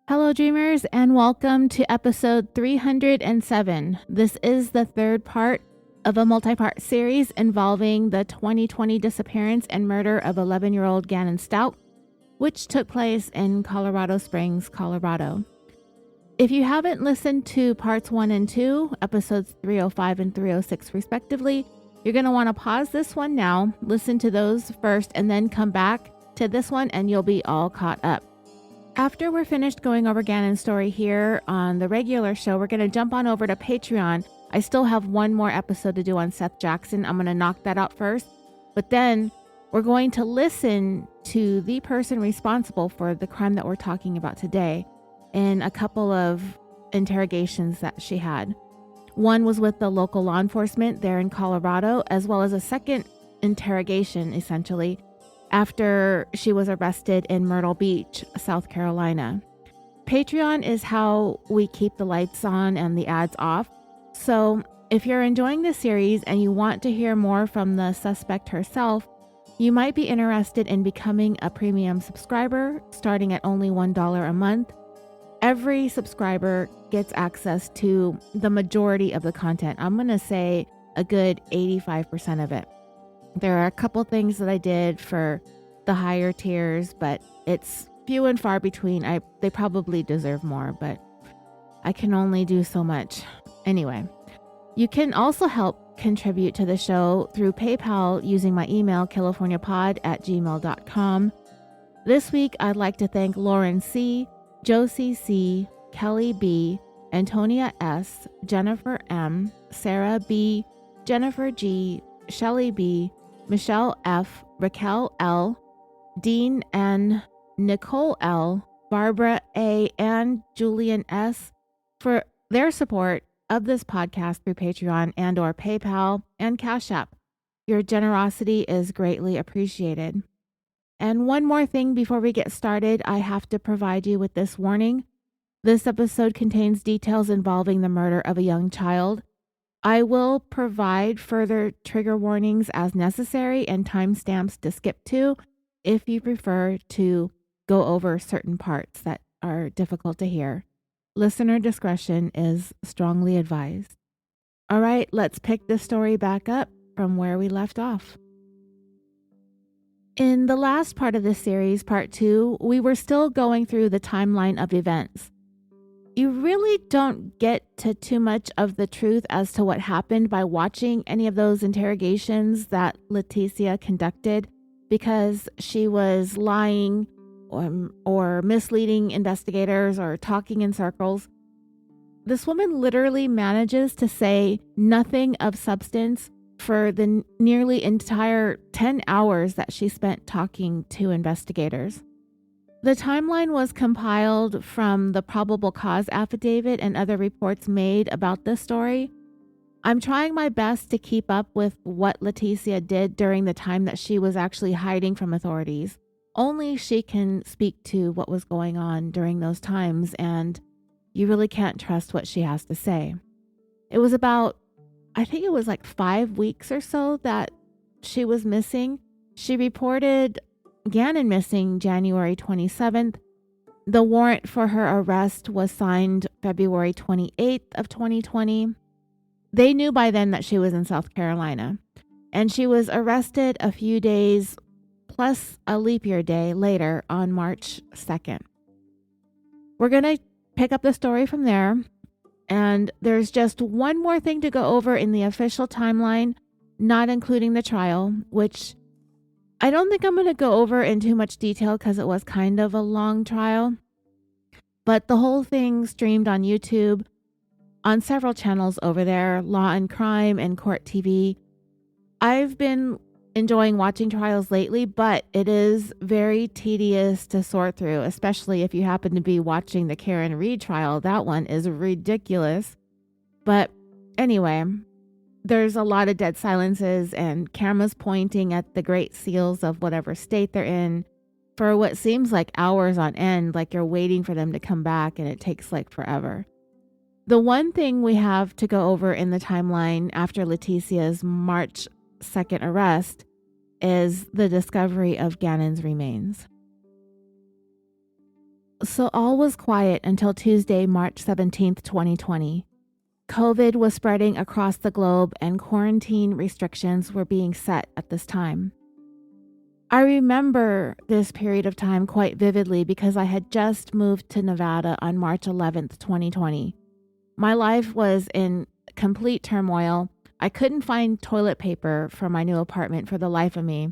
Hello, dreamers, and welcome to episode 307. This is the third part of a multi-part series involving the 2020 disappearance and murder of 11-year-old Gannon Stauch, which took place in Colorado Springs, Colorado. If you haven't listened to parts 1 and 2, episodes 305 and 306 respectively, you're going to want to pause this one now, listen to those first, and then come back to this one and you'll be all caught up. After we're finished going over Gannon's story here on the regular show, we're going to jump on over to Patreon. I still have one more episode to do on Seth Jackson. I'm going to knock that out first. But then we're going to listen to the person responsible for the crime that we're talking about today in a couple of interrogations that she had. One was with the local law enforcement there in Colorado, as well as a second interrogation, essentially, after she was arrested in Myrtle Beach, South Carolina. Patreon is how we keep the lights on and the ads off. So if you're enjoying this series and you want to hear more from the suspect herself, you might be interested in becoming a premium subscriber starting at only $1 a month. Every subscriber gets access to the majority of the content. I'm going to say a good 85% of it. There are a couple things that I did for the higher tiers, but it's few and far between. They probably deserve more, but I can only do so much. Anyway, you can also help contribute to the show through PayPal using my email, californiapod@gmail.com. This week, I'd like to thank Lauren C., Josie C., Kelly B., Antonia S., Jennifer M., Sarah B., Jennifer G., Shelly B., Michelle F., Raquel L., Dean N., Nicole L., Barbara A., and Julian S. for their support of this podcast through Patreon and or PayPal and Cash App. Your generosity is greatly appreciated. And one more thing before we get started, I have to provide you with this warning. This episode contains details involving the murder of a young child. I will provide further trigger warnings as necessary and timestamps to skip to if you prefer to go over certain parts that are difficult to hear. Listener discretion is strongly advised. All right, let's pick this story back up from where we left off. In the last part of this series, part 2, we were still going through the timeline of events. You really don't get to too much of the truth as to what happened by watching any of those interrogations that Letecia conducted because she was lying or misleading investigators or talking in circles. This woman literally manages to say nothing of substance for the nearly entire 10 hours that she spent talking to investigators. The timeline was compiled from the probable cause affidavit and other reports made about this story. I'm trying my best to keep up with what Letecia did during the time that she was actually hiding from authorities. Only she can speak to what was going on during those times, and you really can't trust what she has to say. It was about, I think it was like 5 weeks or so that she was missing. She reported Gannon missing January 27th. The warrant for her arrest was signed February 28th of 2020. They knew by then that she was in South Carolina, and she was arrested a few days plus a leap year day later on March 2nd. We're going to pick up the story from there, and there's just one more thing to go over in the official timeline, not including the trial, which I don't think I'm going to go over in too much detail because it was kind of a long trial, but the whole thing streamed on YouTube on several channels over there, Law and Crime and Court TV. I've been enjoying watching trials lately, but it is very tedious to sort through, especially if you happen to be watching the Karen Reed trial. That one is ridiculous. But anyway, there's a lot of dead silences and cameras pointing at the great seals of whatever state they're in for what seems like hours on end, like you're waiting for them to come back and it takes like forever. The one thing we have to go over in the timeline after Letecia's March 2nd arrest is the discovery of Gannon's remains. So all was quiet until Tuesday, March 17th, 2020. COVID was spreading across the globe and quarantine restrictions were being set at this time. I remember this period of time quite vividly because I had just moved to Nevada on March 11th, 2020. My life was in complete turmoil. I couldn't find toilet paper for my new apartment for the life of me.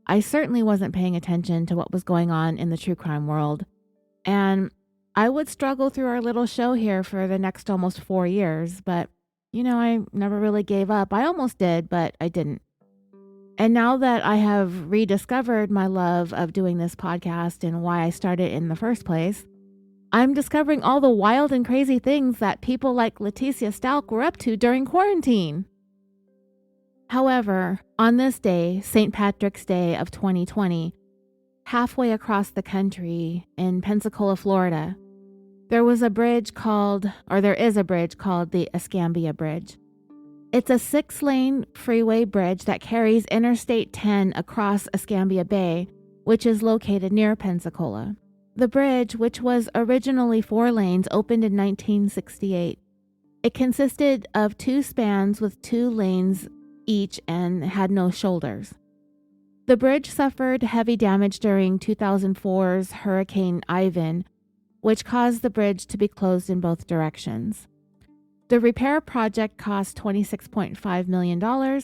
I certainly wasn't paying attention to what was going on in the true crime world. And I would struggle through our little show here for the next almost 4 years, but I never really gave up. I almost did, but I didn't. And now that I have rediscovered my love of doing this podcast and why I started in the first place, I'm discovering all the wild and crazy things that people like Letecia Stauch were up to during quarantine. However, on this day, St. Patrick's Day of 2020, halfway across the country in Pensacola, Florida, there is a bridge called the Escambia Bridge. It's a 6-lane freeway bridge that carries Interstate 10 across Escambia Bay, which is located near Pensacola. The bridge, which was originally 4 lanes, opened in 1968. It consisted of 2 spans with 2 lanes each and had no shoulders. The bridge suffered heavy damage during 2004's Hurricane Ivan, which caused the bridge to be closed in both directions. The repair project cost $26.5 million,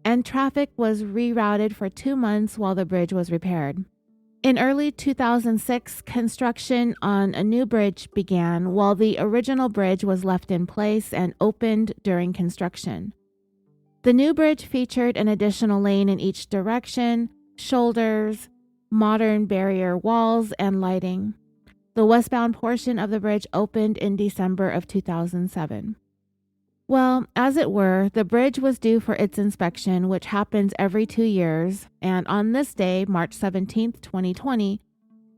and traffic was rerouted for 2 months while the bridge was repaired. In early 2006, construction on a new bridge began while the original bridge was left in place and opened during construction. The new bridge featured an additional lane in each direction, shoulders, modern barrier walls, and lighting. The westbound portion of the bridge opened in December of 2007. Well, as it were, the bridge was due for its inspection, which happens every 2 years, and on this day, March 17th, 2020,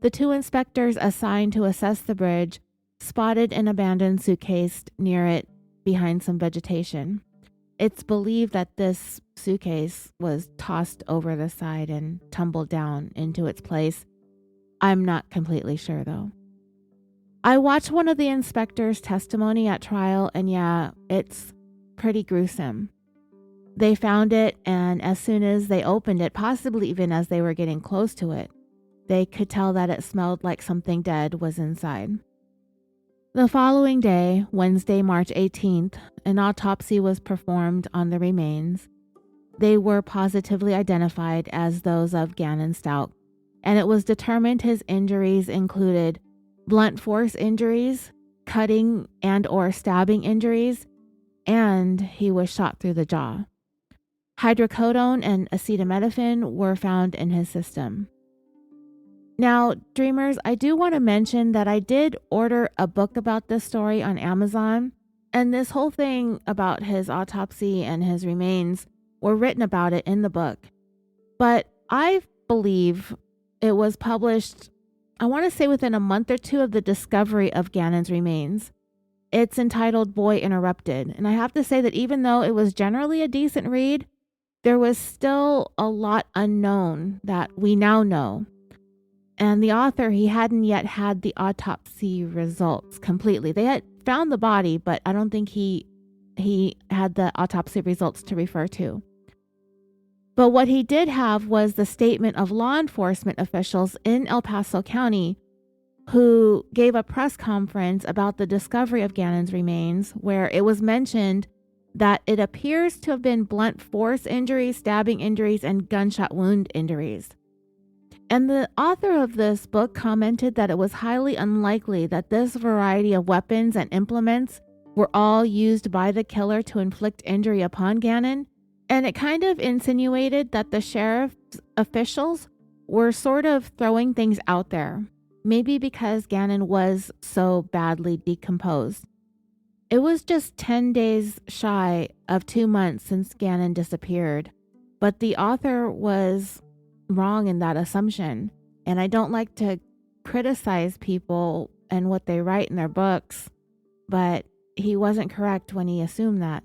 the 2 inspectors assigned to assess the bridge spotted an abandoned suitcase near it behind some vegetation. It's believed that this suitcase was tossed over the side and tumbled down into its place. I'm not completely sure, though. I watched one of the inspectors' testimony at trial, and yeah, it's pretty gruesome. They found it, and as soon as they opened it, possibly even as they were getting close to it, they could tell that it smelled like something dead was inside. The following day, Wednesday, March 18th, an autopsy was performed on the remains. They were positively identified as those of Gannon Stauch, and it was determined his injuries included blunt force injuries, cutting and or stabbing injuries, and he was shot through the jaw. Hydrocodone and acetaminophen were found in his system. Now, dreamers, I do want to mention that I did order a book about this story on Amazon, and this whole thing about his autopsy and his remains were written about it in the book. But I believe it was published, I want to say within a month or 2 of the discovery of Gannon's remains. It's entitled Boy Interrupted, and I have to say that even though it was generally a decent read, there was still a lot unknown that we now know. And the author, he hadn't yet had the autopsy results completely. They had found the body, but I don't think he had the autopsy results to refer to. But what he did have was the statement of law enforcement officials in El Paso County who gave a press conference about the discovery of Gannon's remains, where it was mentioned that it appears to have been blunt force injuries, stabbing injuries, and gunshot wound injuries. And the author of this book commented that it was highly unlikely that this variety of weapons and implements were all used by the killer to inflict injury upon Gannon. And it kind of insinuated that the sheriff's officials were sort of throwing things out there, maybe because Gannon was so badly decomposed. It was just 10 days shy of 2 months since Gannon disappeared, but the author was wrong in that assumption. And I don't like to criticize people and what they write in their books, but he wasn't correct when he assumed that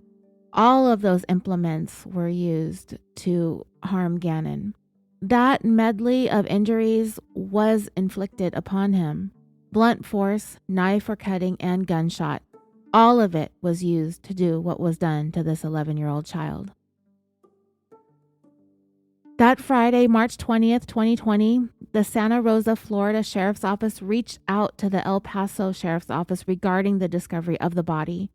all of those implements were used to harm Gannon. That medley of injuries was inflicted upon him. blunt force, knife for cutting, and gunshot. All of it was used to do what was done to this 11-year-old child. That Friday, March 20th, 2020, the Santa Rosa, Florida Sheriff's Office reached out to the El Paso Sheriff's Office regarding the discovery of the body.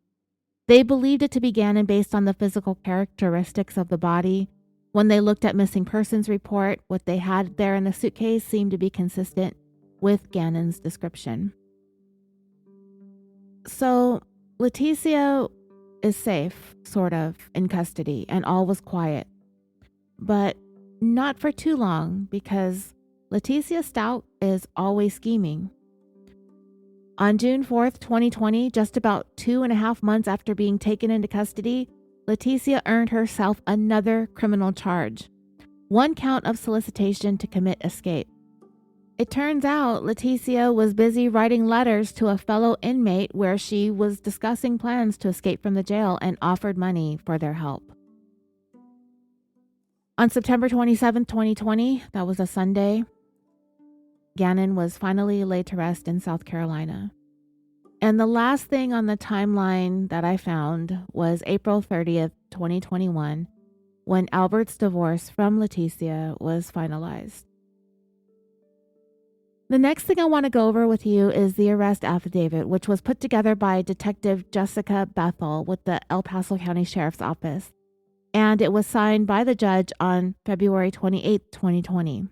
They believed it to be Gannon based on the physical characteristics of the body. When they looked at missing persons report, what they had there in the suitcase seemed to be consistent with Gannon's description. So Letecia is safe, sort of, in custody, and all was quiet. But not for too long, because Letecia Stauch is always scheming. On June 4th, 2020, just about 2.5 months after being taken into custody, Letecia earned herself another criminal charge, 1 count of solicitation to commit escape. It turns out Letecia was busy writing letters to a fellow inmate where she was discussing plans to escape from the jail and offered money for their help. On September 27, 2020, that was a Sunday, Gannon was finally laid to rest in South Carolina. And the last thing on the timeline that I found was April 30th, 2021, when Albert's divorce from Letecia was finalized. The next thing I want to go over with you is the arrest affidavit, which was put together by Detective Jessica Bethel with the El Paso County Sheriff's Office, and it was signed by the judge on February 28, 2020.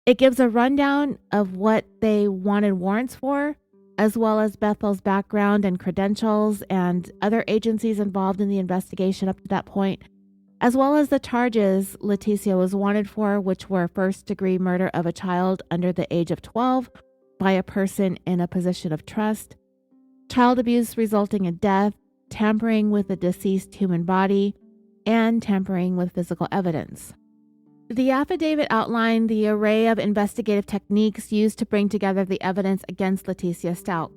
It gives a rundown of what they wanted warrants for, as well as Bethel's background and credentials and other agencies involved in the investigation up to that point, as well as the charges Letecia was wanted for, which were first-degree murder of a child under the age of 12 by a person in a position of trust, child abuse resulting in death, tampering with a deceased human body, and tampering with physical evidence. The affidavit outlined the array of investigative techniques used to bring together the evidence against Letecia Stauch,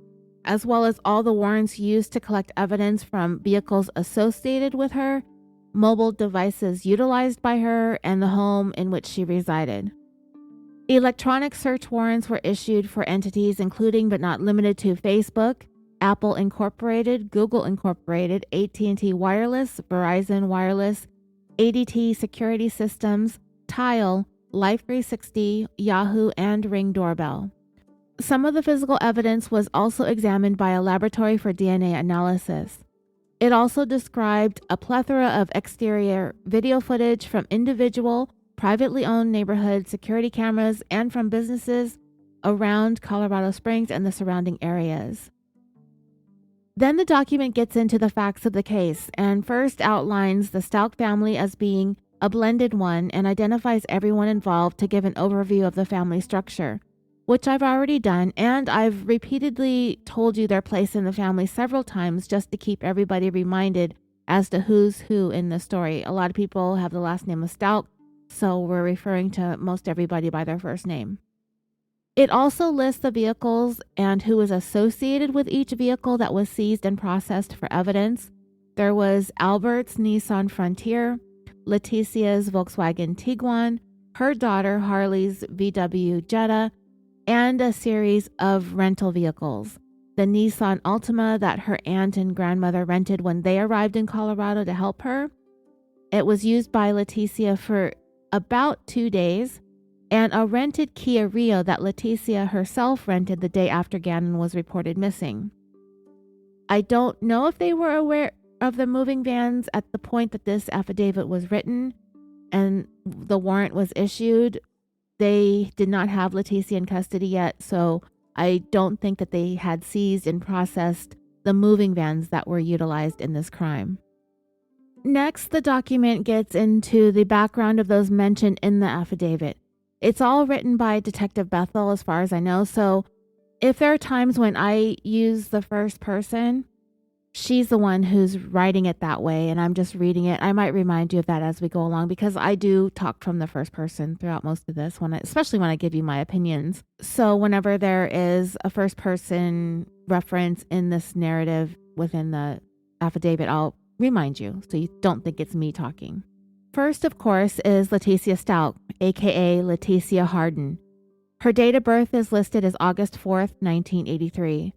as well as all the warrants used to collect evidence from vehicles associated with her, mobile devices utilized by her, and the home in which she resided. Electronic search warrants were issued for entities including but not limited to Facebook, Apple Incorporated, Google Incorporated, AT&T Wireless, Verizon Wireless, ADT Security Systems, Tile, Life360, Yahoo, and Ring Doorbell. Some of the physical evidence was also examined by a laboratory for DNA analysis. It also described a plethora of exterior video footage from individual, privately owned neighborhood security cameras and from businesses around Colorado Springs and the surrounding areas. Then the document gets into the facts of the case and first outlines the Stauch family as being a blended one and identifies everyone involved to give an overview of the family structure, which I've already done, and I've repeatedly told you their place in the family several times just to keep everybody reminded as to who's who in the story. A lot of people have the last name of Stauch, so we're referring to most everybody by their first name. It also lists the vehicles and who was associated with each vehicle that was seized and processed for evidence. There was Albert's Nissan Frontier, Letecia's Volkswagen Tiguan, her daughter Harley's VW Jetta, and a series of rental vehicles. The Nissan Altima that her aunt and grandmother rented when they arrived in Colorado to help her. It was used by Letecia for about 2 days, and a rented Kia Rio that Letecia herself rented the day after Gannon was reported missing. I don't know if they were aware of the moving vans at the point that this affidavit was written and the warrant was issued. They did not have Letecia in custody yet, so I don't think that they had seized and processed the moving vans that were utilized in this crime. Next, the document gets into the background of those mentioned in the affidavit. It's all written by Detective Bethel as far as I know, so if there are times when I use the first person, she's the one who's writing it that way and I'm just reading it. I might remind you of that as we go along because I do talk from the first person throughout most of this, especially when I give you my opinions. So whenever there is a first person reference in this narrative within the affidavit, I'll remind you so you don't think it's me talking. First, of course, is Letecia Stauch, aka Letecia Harden. Her date of birth is listed as August 4th, 1983.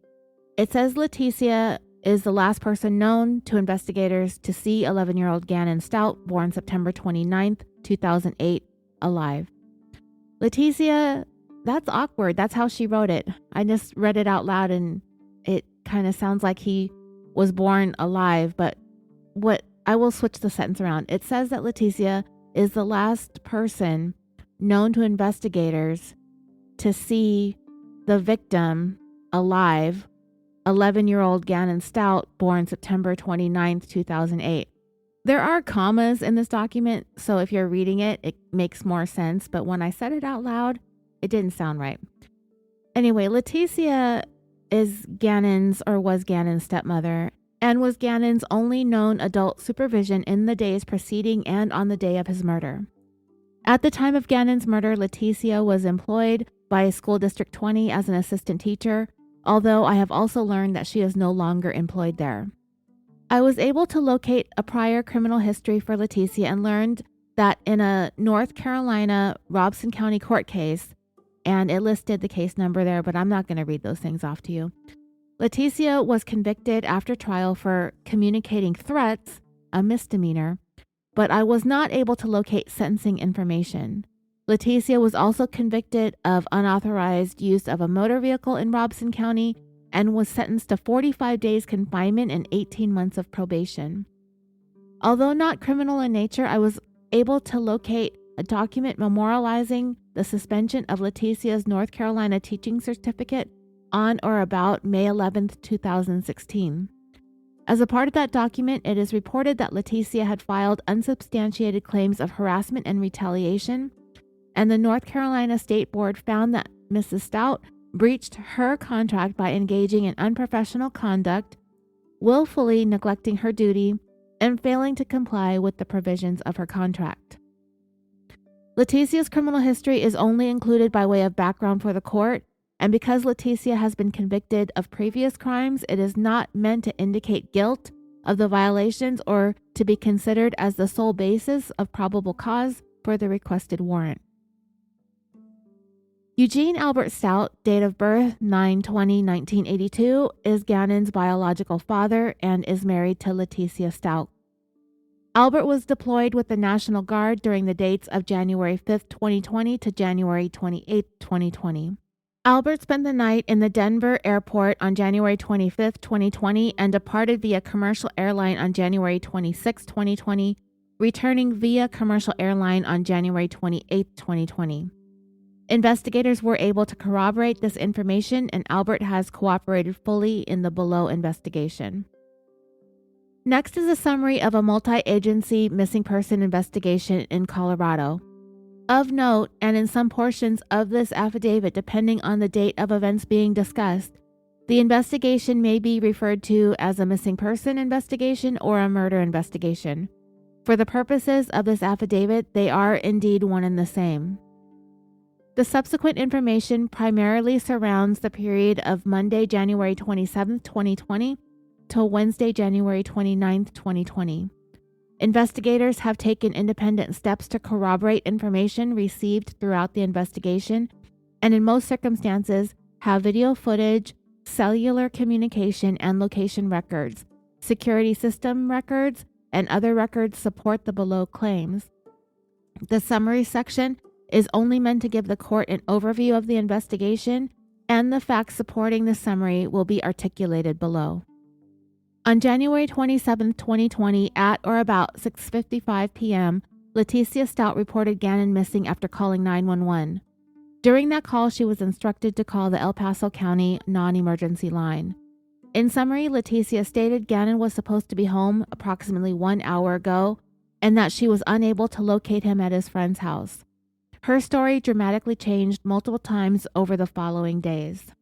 It says Letecia is the last person known to investigators to see 11-year-old Gannon Stauch, born September 29th, 2008, alive. Letecia, that's awkward. That's how she wrote it. I just read it out loud and it kind of sounds like he was born alive, but I will switch the sentence around. It says that Letecia is the last person known to investigators to see the victim alive, 11-year-old Gannon Stauch, born September 29th, 2008. There are commas in this document, so if you're reading it, it makes more sense, but when I said it out loud, it didn't sound right. Anyway, Letecia is was Gannon's stepmother, and was Gannon's only known adult supervision in the days preceding and on the day of his murder. At the time of Gannon's murder, Letecia was employed by School District 20 as an assistant teacher, although I have also learned that she is no longer employed there. I was able to locate a prior criminal history for Letecia and learned that in a North Carolina Robeson County court case, and it listed the case number there, but I'm not going to read those things off to you. Letecia was convicted after trial for communicating threats, a misdemeanor, but I was not able to locate sentencing information. Letecia was also convicted of unauthorized use of a motor vehicle in Robeson County and was sentenced to 45 days confinement and 18 months of probation. Although not criminal in nature, I was able to locate a document memorializing the suspension of Letecia's North Carolina teaching certificate on or about May 11th, 2016. As a part of that document, it is reported that Letecia had filed unsubstantiated claims of harassment and retaliation, and the North Carolina State Board found that Mrs. Stauch breached her contract by engaging in unprofessional conduct, willfully neglecting her duty, and failing to comply with the provisions of her contract. Letecia's criminal history is only included by way of background for the court, and because Letecia has been convicted of previous crimes, it is not meant to indicate guilt of the violations or to be considered as the sole basis of probable cause for the requested warrant. Eugene Albert Stauch, date of birth 9/20/1982, is Gannon's biological father and is married to Letecia Stauch. Albert was deployed with the National Guard during the dates of January 5th, 2020 to January 28th, 2020. Albert spent the night in the Denver airport on January 25th, 2020 and departed via commercial airline on January 26th, 2020, returning via commercial airline on January 28th, 2020. Investigators were able to corroborate this information, and Albert has cooperated fully in the below investigation. Next is a summary of a multi-agency missing person investigation in Colorado. Of note, and in some portions of this affidavit, depending on the date of events being discussed, the investigation may be referred to as a missing person investigation or a murder investigation. For the purposes of this affidavit, they are indeed one and the same. The subsequent information primarily surrounds the period of Monday, January 27th, 2020 till Wednesday, January 29th, 2020. Investigators have taken independent steps to corroborate information received throughout the investigation, and in most circumstances have video footage, cellular communication and location records, security system records, and other records support the below claims. The summary section is only meant to give the court an overview of the investigation, and the facts supporting the summary will be articulated below. On January 27, 2020, at or about 6:55 p.m., Letecia Stauch reported Gannon missing after calling 911. During that call, she was instructed to call the El Paso County non-emergency line. In summary, Letecia stated Gannon was supposed to be home approximately 1 hour ago and that she was unable to locate him at his friend's house. Her story dramatically changed multiple times over the following days.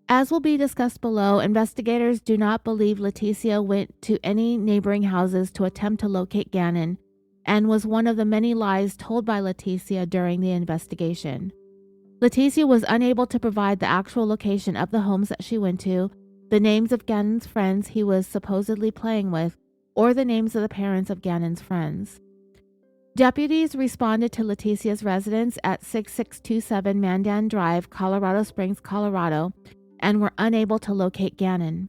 As will be discussed below, investigators do not believe Letecia went to any neighboring houses to attempt to locate Gannon, and was one of the many lies told by Letecia during the investigation. Letecia was unable to provide the actual location of the homes that she went to, the names of Gannon's friends he was supposedly playing with, or the names of the parents of Gannon's friends. Deputies responded to Letecia's residence at 6627 Mandan Drive, Colorado Springs, Colorado, and were unable to locate Gannon.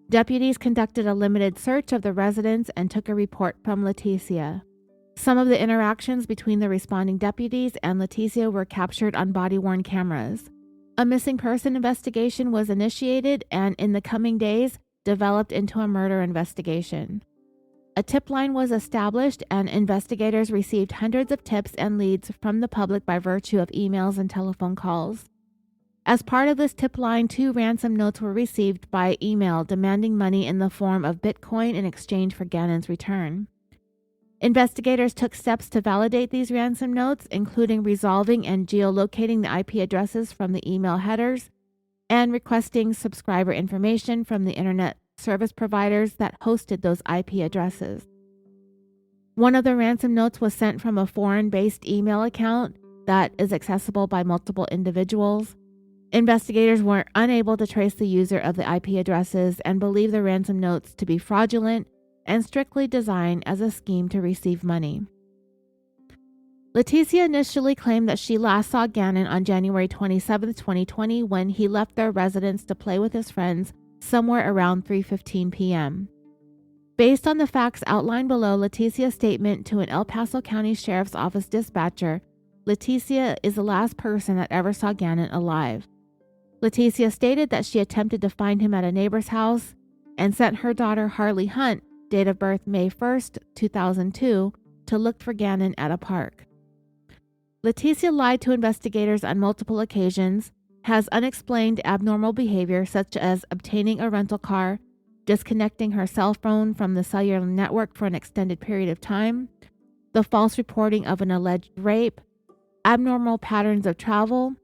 Deputies conducted a limited search of the residence and took a report from Letecia. Some of the interactions between the responding deputies and Letecia were captured on body-worn cameras. A missing person investigation was initiated and, in the coming days, developed into a murder investigation. A tip line was established and investigators received hundreds of tips and leads from the public by virtue of emails and telephone calls. As part of this tip line, 2 ransom notes were received by email demanding money in the form of Bitcoin in exchange for Gannon's return. Investigators took steps to validate these ransom notes, including resolving and geolocating the IP addresses from the email headers and requesting subscriber information from the internet service providers that hosted those IP addresses. One of the ransom notes was sent from a foreign-based email account that is accessible by multiple individuals. Investigators were unable to trace the user of the IP addresses and believe the ransom notes to be fraudulent and strictly designed as a scheme to receive money. Letecia initially claimed that she last saw Gannon on January 27, 2020, when he left their residence to play with his friends somewhere around 3:15 p.m. Based on the facts outlined below, Letecia's statement to an El Paso County Sheriff's Office dispatcher, Letecia is the last person that ever saw Gannon alive. Letecia stated that she attempted to find him at a neighbor's house and sent her daughter Harley Hunt, date of birth May 1, 2002, to look for Gannon at a park. Letecia lied to investigators on multiple occasions, has unexplained abnormal behavior such as obtaining a rental car, disconnecting her cell phone from the cellular network for an extended period of time, the false reporting of an alleged rape, abnormal patterns of travel,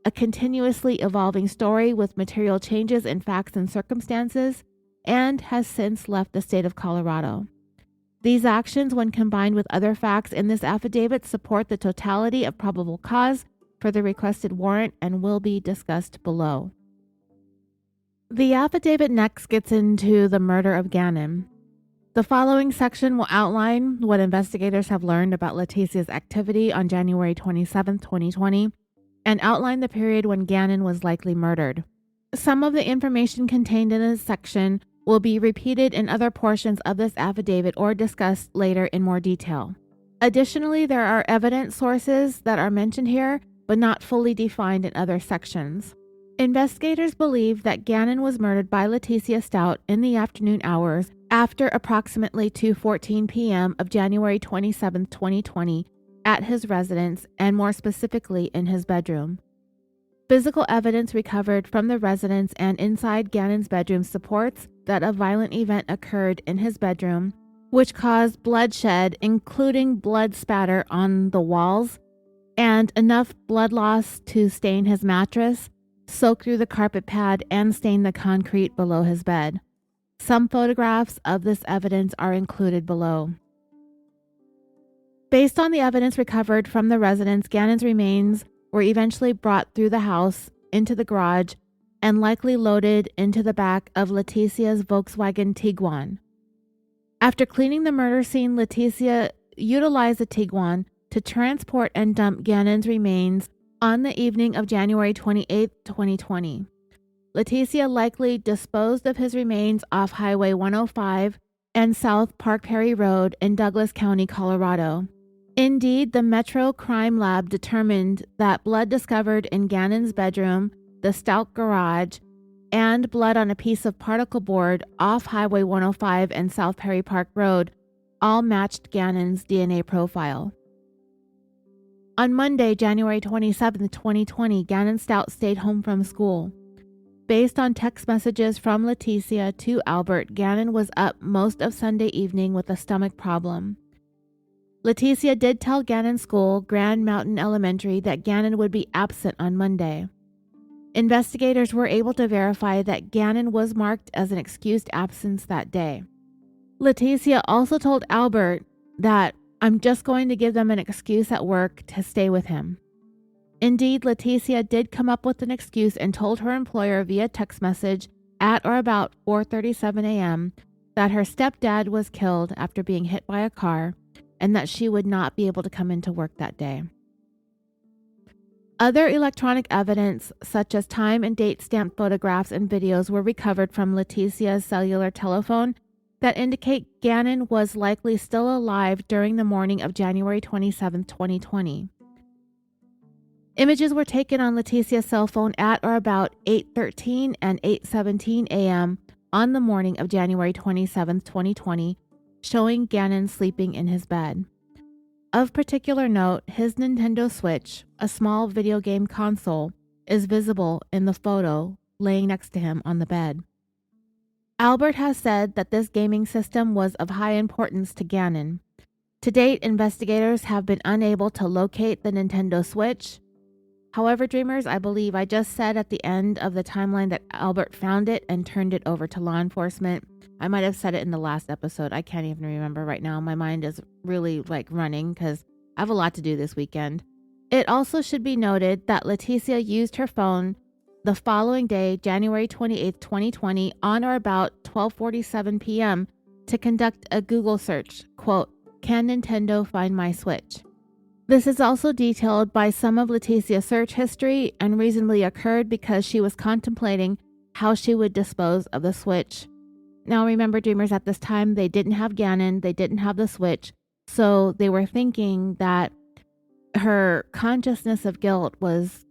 a continuously evolving story with material changes in facts and circumstances, and has since left the state of Colorado. These actions, when combined with other facts in this affidavit, support the totality of probable cause for the requested warrant and will be discussed below. The affidavit next gets into the murder of Gannon. The following section will outline what investigators have learned about Letecia's activity on January 27, 2020, and outline the period when Gannon was likely murdered. Some of the information contained in this section will be repeated in other portions of this affidavit or discussed later in more detail. Additionally, there are evidence sources that are mentioned here, but not fully defined in other sections. Investigators believe that Gannon was murdered by Letecia Stauch in the afternoon hours after approximately 2:14 p.m. of January 27, 2020, at his residence, and more specifically in his bedroom. Physical evidence recovered from the residence and inside Gannon's bedroom supports that a violent event occurred in his bedroom, which caused bloodshed, including blood spatter on the walls, and enough blood loss to stain his mattress, soak through the carpet pad, and stain the concrete below his bed. Some photographs of this evidence are included below. Based on the evidence recovered from the residence, Gannon's remains were eventually brought through the house into the garage and likely loaded into the back of Letecia's Volkswagen Tiguan. After cleaning the murder scene, Letecia utilized the Tiguan to transport and dump Gannon's remains on the evening of January 28, 2020. Letecia likely disposed of his remains off Highway 105 and South Park Perry Road in Douglas County, Colorado. Indeed, the Metro Crime Lab determined that blood discovered in Gannon's bedroom, the Stauch garage, and blood on a piece of particle board off Highway 105 and South Perry Park Road all matched Gannon's DNA profile. On Monday, January 27, 2020, Gannon Stauch stayed home from school. Based on text messages from Letecia to Albert, Gannon was up most of Sunday evening with a stomach problem. Letecia did tell Gannon's school, Grand Mountain Elementary, that Gannon would be absent on Monday. Investigators were able to verify that Gannon was marked as an excused absence that day. Letecia also told Albert that, "I'm just going to give them an excuse at work to stay with him." Indeed, Letecia did come up with an excuse and told her employer via text message at or about 4:37 a.m. that her stepdad was killed after being hit by a car, and that she would not be able to come into work that day. Other electronic evidence, such as time and date stamped photographs and videos, were recovered from Letecia's cellular telephone that indicate Gannon was likely still alive during the morning of January 27, 2020. Images were taken on Letecia's cell phone at or about 8:13 and 8:17 a.m. on the morning of January 27, 2020, showing Gannon sleeping in his bed. Of particular note, his Nintendo Switch, a small video game console, is visible in the photo laying next to him on the bed. Albert has said that this gaming system was of high importance to Gannon. To date, investigators have been unable to locate the Nintendo Switch. However, dreamers, I believe I just said at the end of the timeline that Albert found it and turned it over to law enforcement. I might have said it in the last episode. I can't even remember right now. My mind is really running because I have a lot to do this weekend. It also should be noted that Letecia used her phone the following day, January 28, 2020, on or about 12:47 p.m. to conduct a Google search, quote, "Can Nintendo find my Switch?" This is also detailed by some of Letecia's search history and reasonably occurred because she was contemplating how she would dispose of the Switch. Now remember, dreamers, at this time, they didn't have Gannon, they didn't have the Switch, so they were thinking that her consciousness of guilt was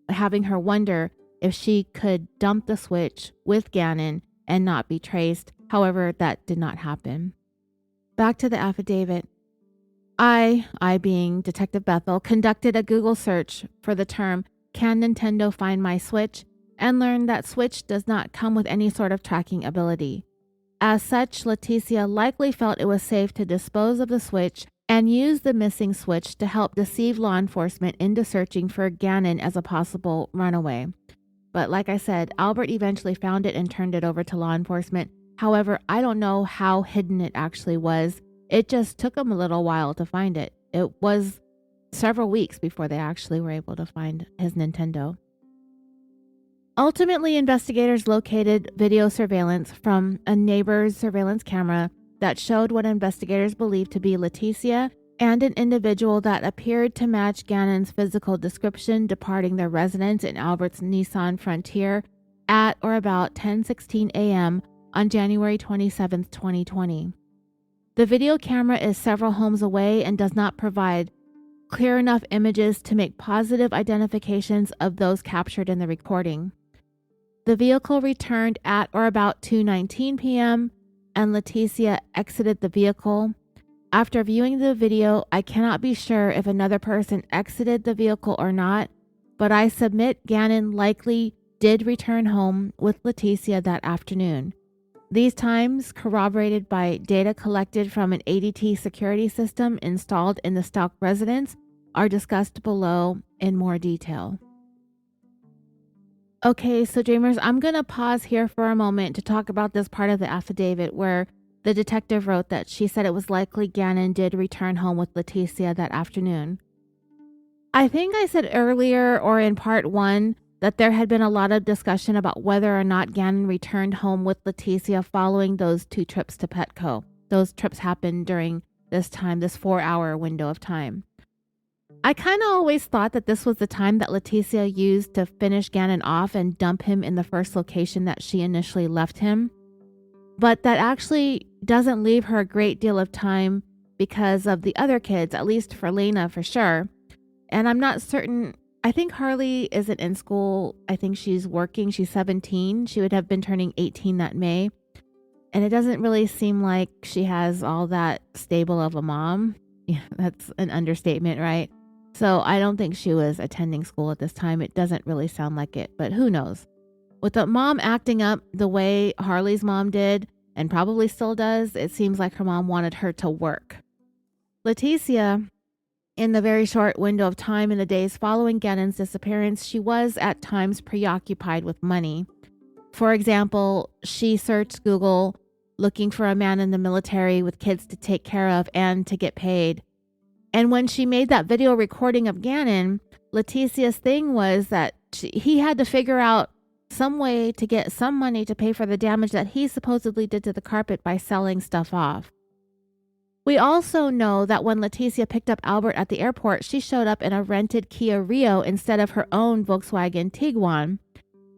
having her wonder if she could dump the Switch with Gannon and not be traced. However, that did not happen. Back to the affidavit. I being Detective Bethel, conducted a Google search for the term, "Can Nintendo find my Switch?" and learned that Switch does not come with any sort of tracking ability. As such, Letecia likely felt it was safe to dispose of the Switch and use the missing Switch to help deceive law enforcement into searching for Gannon as a possible runaway. But like I said, Albert eventually found it and turned it over to law enforcement. However, I don't know how hidden it actually was. It just took them a little while to find it. It was several weeks before they actually were able to find his Nintendo. Ultimately, investigators located video surveillance from a neighbor's surveillance camera that showed what investigators believed to be Letecia and an individual that appeared to match Gannon's physical description departing their residence in Albert's Nissan Frontier at or about 10:16 a.m. on January 27, 2020. The video camera is several homes away and does not provide clear enough images to make positive identifications of those captured in the recording. The vehicle returned at or about 2:19 p.m. and Letecia exited the vehicle. After viewing the video, I cannot be sure if another person exited the vehicle or not, but I submit Gannon likely did return home with Letecia that afternoon. These times, corroborated by data collected from an ADT security system installed in the Stauch residence, are discussed below in more detail. Okay, so dreamers, I'm going to pause here for a moment to talk about this part of the affidavit where the detective wrote that she said it was likely Gannon did return home with Letecia that afternoon. I think I said earlier or in part 1 that there had been a lot of discussion about whether or not Gannon returned home with Letecia following those 2 trips to Petco. Those trips happened during this time, this 4-hour window of time. I kind of always thought that this was the time that Letecia used to finish Gannon off and dump him in the first location that she initially left him. But that actually doesn't leave her a great deal of time because of the other kids, at least for Lena for sure. And I'm not certain. I think Harley isn't in school. I think she's working. She's 17. She would have been turning 18 that May. And it doesn't really seem like she has all that stable of a mom. Yeah, that's an understatement, right? So I don't think she was attending school at this time. It doesn't really sound like it, but who knows? With the mom acting up the way Harley's mom did, and probably still does, it seems like her mom wanted her to work. Letecia, in the very short window of time in the days following Gannon's disappearance, she was at times preoccupied with money. For example, she searched Google looking for a man in the military with kids to take care of and to get paid. And when she made that video recording of Gannon, Letecia's thing was that he had to figure out some way to get some money to pay for the damage that he supposedly did to the carpet by selling stuff off. We also know that when Letecia picked up Albert at the airport, she showed up in a rented Kia Rio instead of her own Volkswagen Tiguan.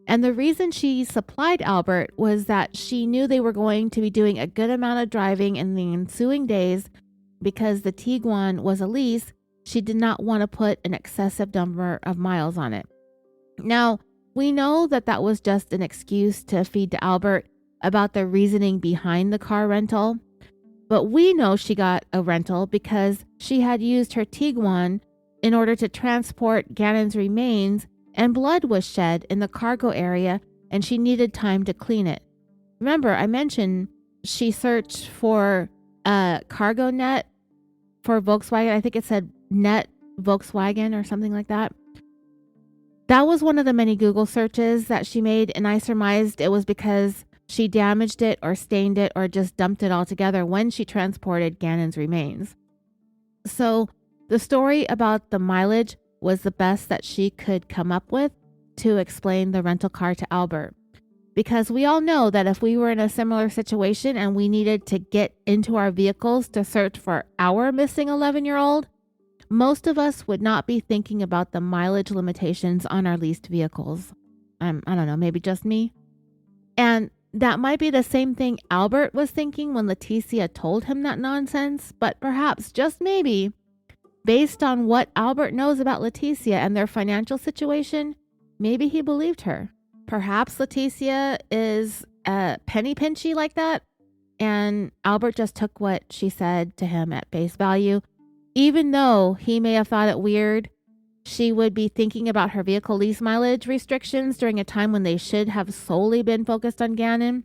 And the reason she supplied Albert was that she knew they were going to be doing a good amount of driving in the ensuing days. Because the Tiguan was a lease, she did not want to put an excessive number of miles on it. Now, we know that that was just an excuse to feed to Albert about the reasoning behind the car rental. But we know she got a rental because she had used her Tiguan in order to transport Gannon's remains, and blood was shed in the cargo area and she needed time to clean it. Remember, I mentioned she searched for a cargo net for Volkswagen. I think it said net Volkswagen or something like that. That was one of the many Google searches that she made, and I surmised it was because she damaged it or stained it or just dumped it all together when she transported Gannon's remains. So the story about the mileage was the best that she could come up with to explain the rental car to Albert. Because we all know that if we were in a similar situation and we needed to get into our vehicles to search for our missing 11-year-old, most of us would not be thinking about the mileage limitations on our leased vehicles. I don't know, maybe just me. And that might be the same thing Albert was thinking when Letecia told him that nonsense, but perhaps, just maybe, based on what Albert knows about Letecia and their financial situation, maybe he believed her. Perhaps Letecia is penny pinchy like that, and Albert just took what she said to him at face value. Even though he may have thought it weird, she would be thinking about her vehicle lease mileage restrictions during a time when they should have solely been focused on Gannon,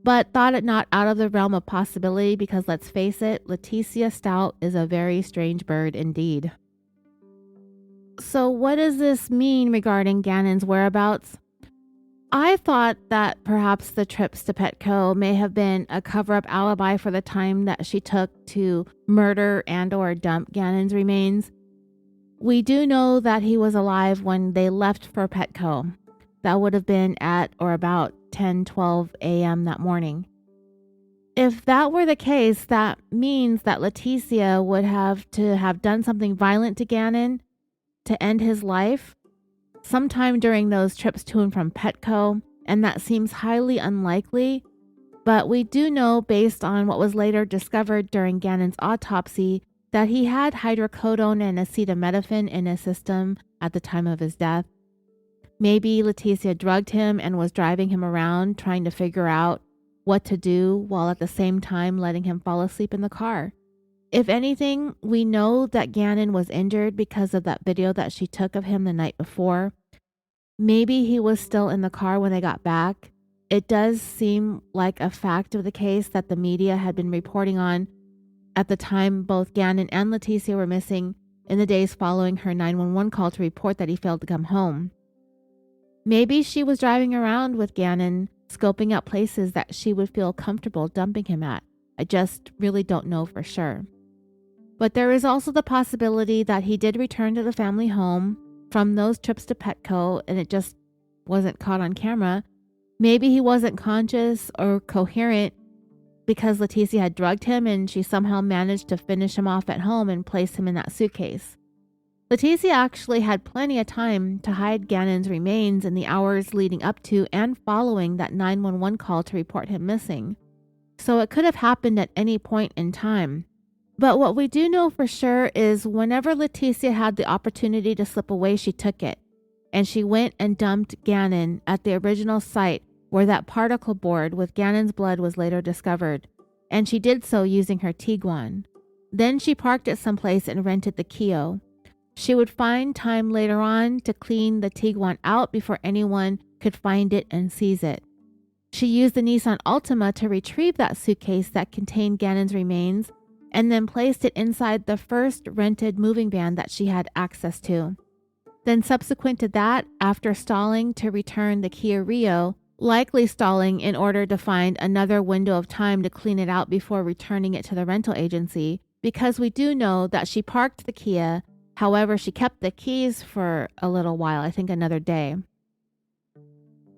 but thought it not out of the realm of possibility because, let's face it, Letecia Stauch is a very strange bird indeed. So what does this mean regarding Gannon's whereabouts? I thought that perhaps the trips to Petco may have been a cover-up alibi for the time that she took to murder and or dump Gannon's remains. We do know that he was alive when they left for Petco. That would have been at or about 10-12 a.m. that morning. If that were the case, that means that Letecia would have to have done something violent to Gannon to end his life sometime during those trips to and from Petco, and that seems highly unlikely. But we do know, based on what was later discovered during Gannon's autopsy, that he had hydrocodone and acetaminophen in his system at the time of his death. Maybe Letecia drugged him and was driving him around trying to figure out what to do while at the same time letting him fall asleep in the car. If anything, we know that Gannon was injured because of that video that she took of him the night before. Maybe he was still in the car when they got back. It does seem like a fact of the case that the media had been reporting on at the time both Gannon and Letecia were missing in the days following her 911 call to report that he failed to come home. Maybe she was driving around with Gannon, scoping out places that she would feel comfortable dumping him at. I just really don't know for sure. But there is also the possibility that he did return to the family home from those trips to Petco and it just wasn't caught on camera. Maybe he wasn't conscious or coherent because Letecia had drugged him and she somehow managed to finish him off at home and place him in that suitcase. Letecia actually had plenty of time to hide Gannon's remains in the hours leading up to and following that 911 call to report him missing. So it could have happened at any point in time. But what we do know for sure is whenever Letecia had the opportunity to slip away, she took it. And she went and dumped Gannon at the original site where that particle board with Gannon's blood was later discovered. And she did so using her Tiguan. Then she parked it someplace and rented the Kia. She would find time later on to clean the Tiguan out before anyone could find it and seize it. She used the Nissan Altima to retrieve that suitcase that contained Gannon's remains and then placed it inside the first rented moving van that she had access to. Then subsequent to that, after stalling to return the Kia Rio, likely stalling in order to find another window of time to clean it out before returning it to the rental agency, because we do know that she parked the Kia. However, she kept the keys for a little while, I think another day.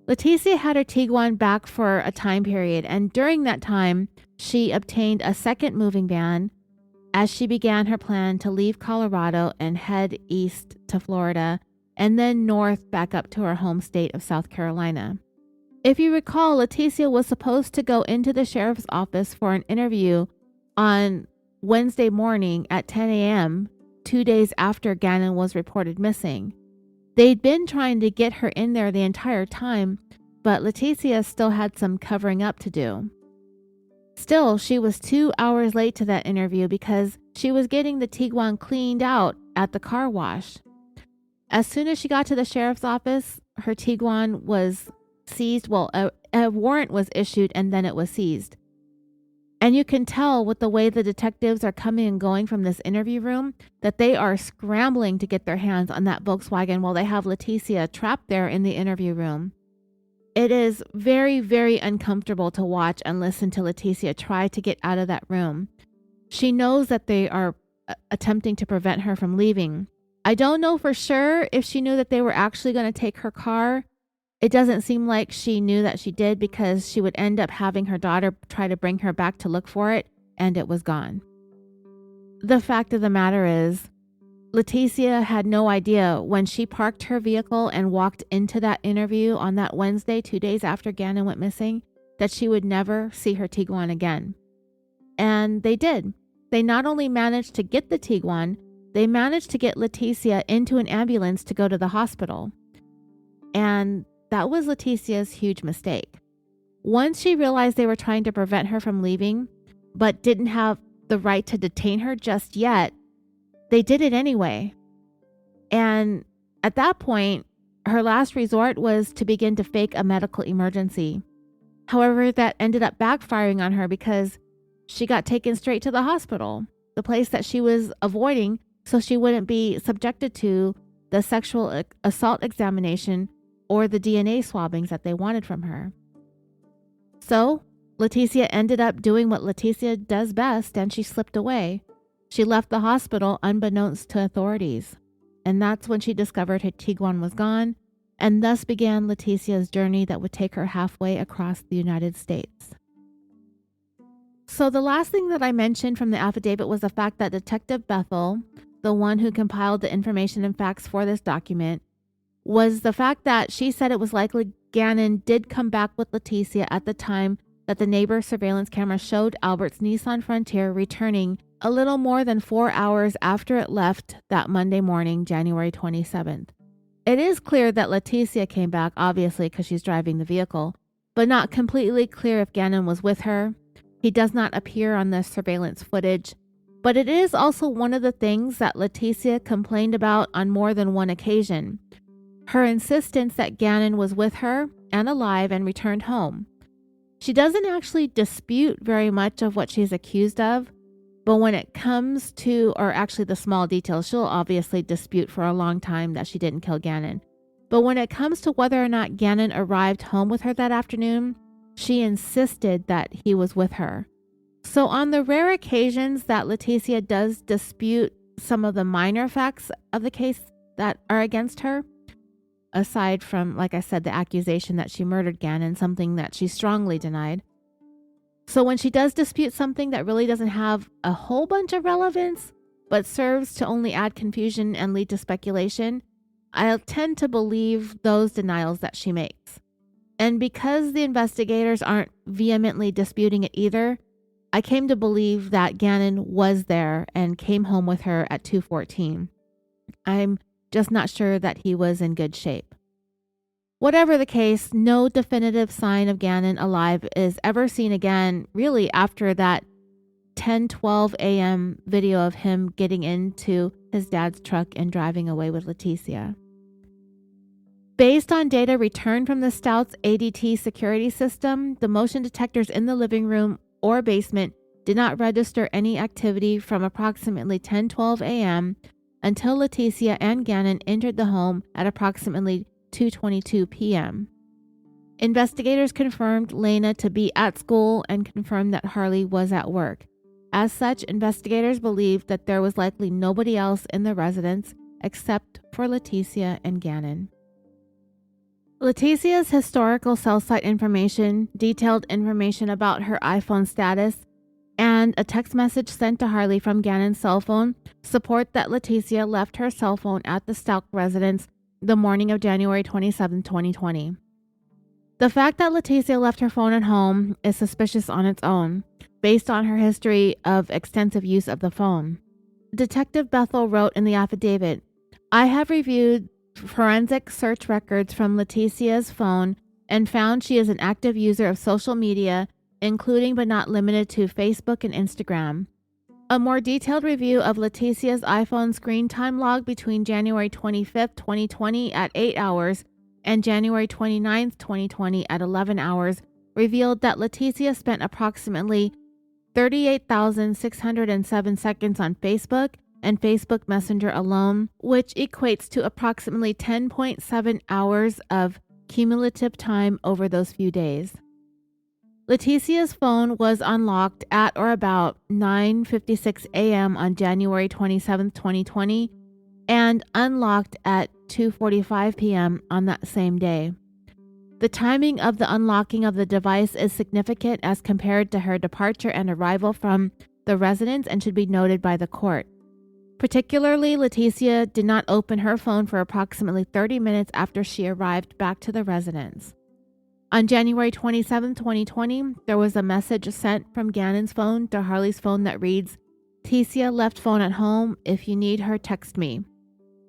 Letecia had her Tiguan back for a time period, and during that time, she obtained a second moving van, as she began her plan to leave Colorado and head east to Florida and then north back up to her home state of South Carolina. If you recall, Letecia was supposed to go into the sheriff's office for an interview on Wednesday morning at 10 a.m., 2 days after Gannon was reported missing. They'd been trying to get her in there the entire time, but Letecia still had some covering up to do. Still, she was 2 hours late to that interview because she was getting the Tiguan cleaned out at the car wash. As soon as she got to the sheriff's office, her Tiguan was seized. Well, a warrant was issued and then it was seized. And you can tell with the way the detectives are coming and going from this interview room that they are scrambling to get their hands on that Volkswagen while they have Letecia trapped there in the interview room. It is very, very uncomfortable to watch and listen to Letecia try to get out of that room. She knows that they are attempting to prevent her from leaving. I don't know for sure if she knew that they were actually going to take her car. It doesn't seem like she knew that she did because she would end up having her daughter try to bring her back to look for it, and it was gone. The fact of the matter is, Letecia had no idea when she parked her vehicle and walked into that interview on that Wednesday, 2 days after Gannon went missing, that she would never see her Tiguan again. And they did. They not only managed to get the Tiguan, they managed to get Letecia into an ambulance to go to the hospital. And that was Letecia's huge mistake. Once she realized they were trying to prevent her from leaving, but didn't have the right to detain her just yet, they did it anyway. And at that point, her last resort was to begin to fake a medical emergency. However, that ended up backfiring on her because she got taken straight to the hospital, the place that she was avoiding so she wouldn't be subjected to the sexual assault examination or the DNA swabbings that they wanted from her. So, Letecia ended up doing what Letecia does best, and she slipped away. She left the hospital unbeknownst to authorities, and that's when she discovered her Tiguan was gone, and thus began Letecia's journey that would take her halfway across the United States. So the last thing that I mentioned from the affidavit was the fact that Detective Bethel, the one who compiled the information and facts for this document, was the fact that she said it was likely Gannon did come back with Letecia at the time that the neighbor surveillance camera showed Albert's Nissan Frontier returning a little more than 4 hours after it left that Monday morning, January 27th. It is clear that Letecia came back, obviously, because she's driving the vehicle, but not completely clear if Gannon was with her. He does not appear on the surveillance footage, but it is also one of the things that Letecia complained about on more than one occasion. Her insistence that Gannon was with her and alive and returned home. She doesn't actually dispute very much of what she's accused of, but when it comes to, or actually the small details, she'll obviously dispute for a long time that she didn't kill Gannon. But when it comes to whether or not Gannon arrived home with her that afternoon, she insisted that he was with her. So on the rare occasions that Letecia does dispute some of the minor facts of the case that are against her, aside from, like I said, the accusation that she murdered Gannon, something that she strongly denied. So when she does dispute something that really doesn't have a whole bunch of relevance, but serves to only add confusion and lead to speculation, I tend to believe those denials that she makes. And because the investigators aren't vehemently disputing it either, I came to believe that Gannon was there and came home with her at 2:14. I'm just not sure that he was in good shape. Whatever the case, no definitive sign of Gannon alive is ever seen again, really, after that 10:12 a.m. video of him getting into his dad's truck and driving away with Letecia. Based on data returned from the Stauch's ADT security system, the motion detectors in the living room or basement did not register any activity from approximately 10:12 a.m. until Letecia and Gannon entered the home at approximately 2:22 p.m. Investigators confirmed Lena to be at school and confirmed that Harley was at work. As such, investigators believed that there was likely nobody else in the residence except for Letecia and Gannon. Letecia's historical cell site information, detailed information about her iPhone status, and a text message sent to Harley from Gannon's cell phone support that Letecia left her cell phone at the Stauch residence the morning of January 27, 2020. The fact that Letecia left her phone at home is suspicious on its own, based on her history of extensive use of the phone. Detective Bethel wrote in the affidavit, "I have reviewed forensic search records from Letecia's phone and found she is an active user of social media, including but not limited to Facebook and Instagram. A more detailed review of Letecia's iPhone screen time log between January 25, 2020 at 8 hours and January 29, 2020 at 11 hours revealed that Letecia spent approximately 38,607 seconds on Facebook and Facebook Messenger alone, which equates to approximately 10.7 hours of cumulative time over those few days." Letecia's phone was unlocked at or about 9:56 a.m. on January 27, 2020, and unlocked at 2:45 p.m. on that same day. The timing of the unlocking of the device is significant as compared to her departure and arrival from the residence and should be noted by the court. Particularly, Letecia did not open her phone for approximately 30 minutes after she arrived back to the residence. On January 27, 2020, there was a message sent from Gannon's phone to Harley's phone that reads, "Letecia left phone at home. If you need her, text me."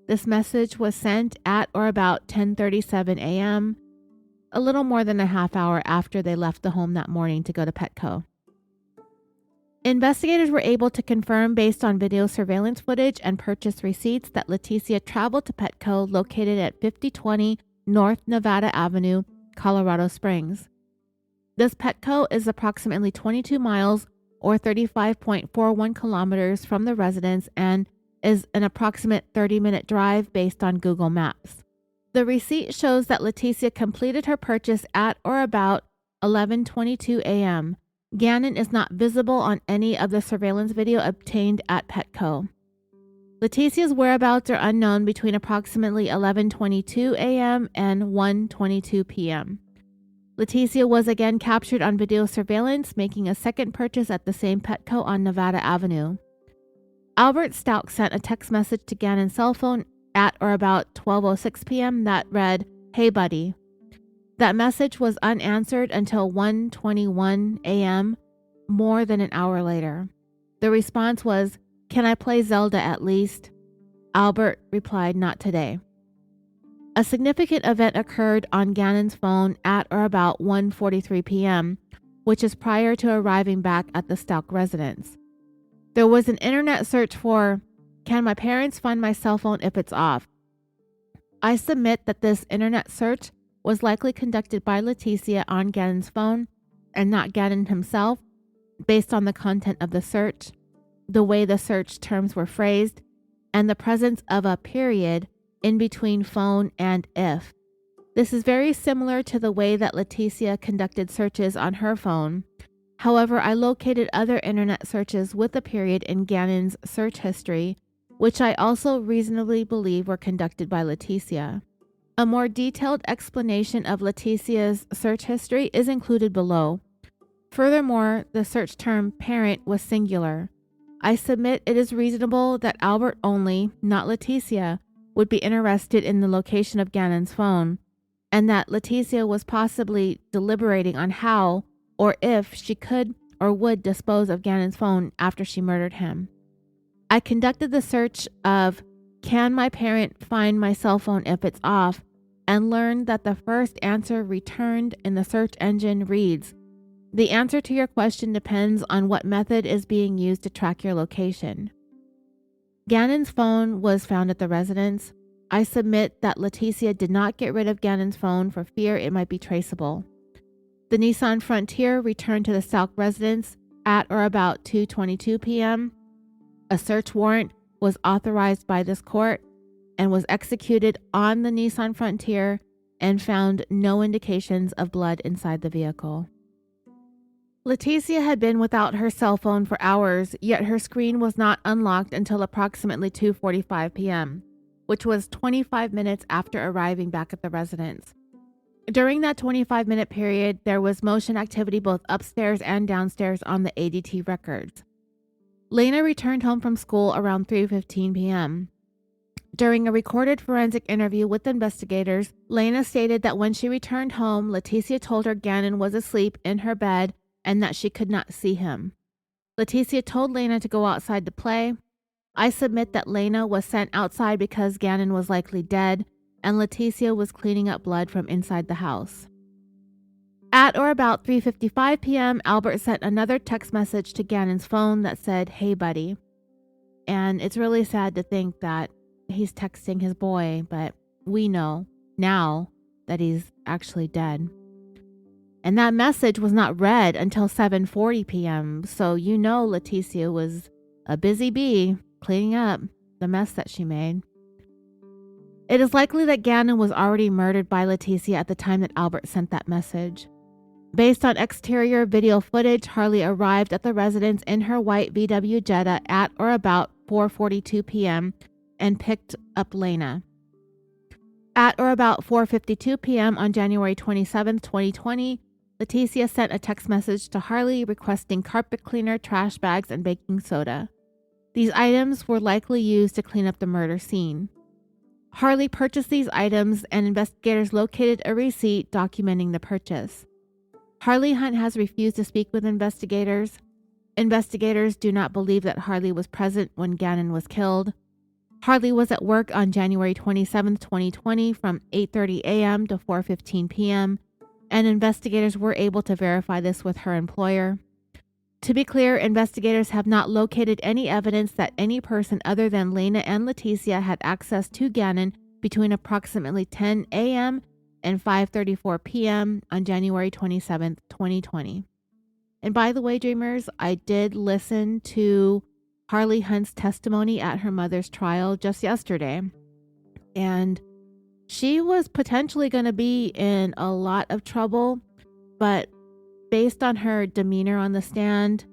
This message was sent at or about 10:37 a.m., a little more than a half hour after they left the home that morning to go to Petco. Investigators were able to confirm based on video surveillance footage and purchase receipts that Letecia traveled to Petco located at 5020 North Nevada Avenue, Colorado Springs. This Petco is approximately 22 miles or 35.41 kilometers from the residence and is an approximate 30-minute drive based on Google Maps. The receipt shows that Letecia completed her purchase at or about 11:22 a.m. Gannon is not visible on any of the surveillance video obtained at Petco. Letecia's whereabouts are unknown between approximately 11:22 a.m. and 1:22 p.m. Letecia was again captured on video surveillance, making a second purchase at the same Petco on Nevada Avenue. Albert Stauch sent a text message to Gannon's cell phone at or about 12:06 p.m. that read, "Hey buddy." That message was unanswered until 1:21 a.m., more than an hour later. The response was, "Can I play Zelda at least?" Albert replied, "Not today." A significant event occurred on Gannon's phone at or about 1:43 p.m., which is prior to arriving back at the Stauch residence. There was an internet search for, "Can my parents find my cell phone if it's off?" I submit that this internet search was likely conducted by Letecia on Gannon's phone and not Gannon himself, based on the content of the search, the way the search terms were phrased, and the presence of a period in between phone and if. This is very similar to the way that Letecia conducted searches on her phone. However, I located other internet searches with a period in Gannon's search history, which I also reasonably believe were conducted by Letecia. A more detailed explanation of Letecia's search history is included below. Furthermore, the search term parent was singular. I submit it is reasonable that Albert only, not Letecia, would be interested in the location of Gannon's phone, and that Letecia was possibly deliberating on how or if she could or would dispose of Gannon's phone after she murdered him. I conducted the search of "Can my parent find my cell phone if it's off?" and learned that the first answer returned in the search engine reads, "The answer to your question depends on what method is being used to track your location." Gannon's phone was found at the residence. I submit that Letecia did not get rid of Gannon's phone for fear it might be traceable. The Nissan Frontier returned to the Stauch residence at or about 2:22 p.m. A search warrant was authorized by this court and was executed on the Nissan Frontier and found no indications of blood inside the vehicle. Letecia had been without her cell phone for hours, yet her screen was not unlocked until approximately 2:45 p.m., which was 25 minutes after arriving back at the residence. During that 25-minute period, there was motion activity both upstairs and downstairs on the ADT records. Lena returned home from school around 3:15 p.m. During a recorded forensic interview with investigators, Lena stated that when she returned home, Letecia told her Gannon was asleep in her bed and that she could not see him. Letecia told Lena to go outside to play. I submit that Lena was sent outside because Gannon was likely dead, and Letecia was cleaning up blood from inside the house. At or about 3:55 p.m., Albert sent another text message to Gannon's phone that said, "Hey, buddy." And it's really sad to think that he's texting his boy, but we know now that he's actually dead. And that message was not read until 7:40 p.m., so you know Letecia was a busy bee cleaning up the mess that she made. It is likely that Gannon was already murdered by Letecia at the time that Albert sent that message. Based on exterior video footage, Harley arrived at the residence in her white VW Jetta at or about 4:42 p.m. and picked up Lena. At or about 4:52 p.m. on January 27, 2020, Letecia sent a text message to Harley requesting carpet cleaner, trash bags, and baking soda. These items were likely used to clean up the murder scene. Harley purchased these items, and investigators located a receipt documenting the purchase. Harley Hunt has refused to speak with investigators. Investigators do not believe that Harley was present when Gannon was killed. Harley was at work on January 27, 2020 from 8:30 a.m. to 4:15 p.m., and investigators were able to verify this with her employer. To be clear, investigators have not located any evidence that any person other than Lena and Letecia had access to Gannon between approximately 10 a.m. and 5:34 p.m. on January 27, 2020. And by the way, dreamers, I did listen to Harley Hunt's testimony at her mother's trial just yesterday, and she was potentially going to be in a lot of trouble, but based on her demeanor on the stand,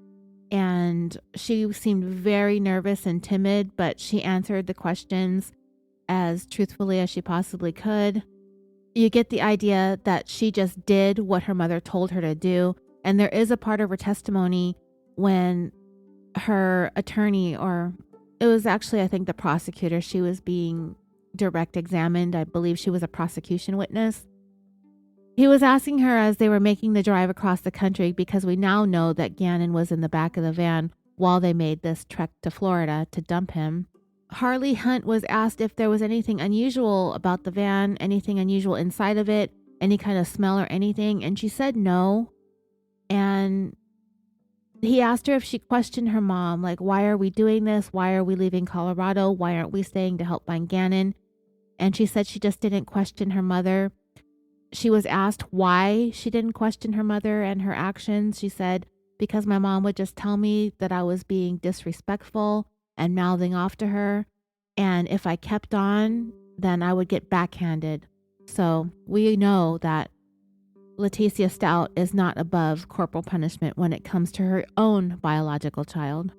and she seemed very nervous and timid, but she answered the questions as truthfully as she possibly could. You get the idea that she just did what her mother told her to do, and there is a part of her testimony when her attorney, or it was actually, I think, the prosecutor, she was being direct examined. I believe she was a prosecution witness. He was asking her as they were making the drive across the country, because we now know that Gannon was in the back of the van while they made this trek to Florida to dump him. Harley Hunt was asked if there was anything unusual about the van, anything unusual inside of it, any kind of smell or anything, and she said no. And he asked her if she questioned her mom, like, why are we doing this? Why are we leaving Colorado? Why aren't we staying to help find Gannon? And she said she just didn't question her mother. She was asked why she didn't question her mother and her actions. She said, because my mom would just tell me that I was being disrespectful and mouthing off to her. And if I kept on, then I would get backhanded. So we know that Letecia Stauch is not above corporal punishment when it comes to her own biological child.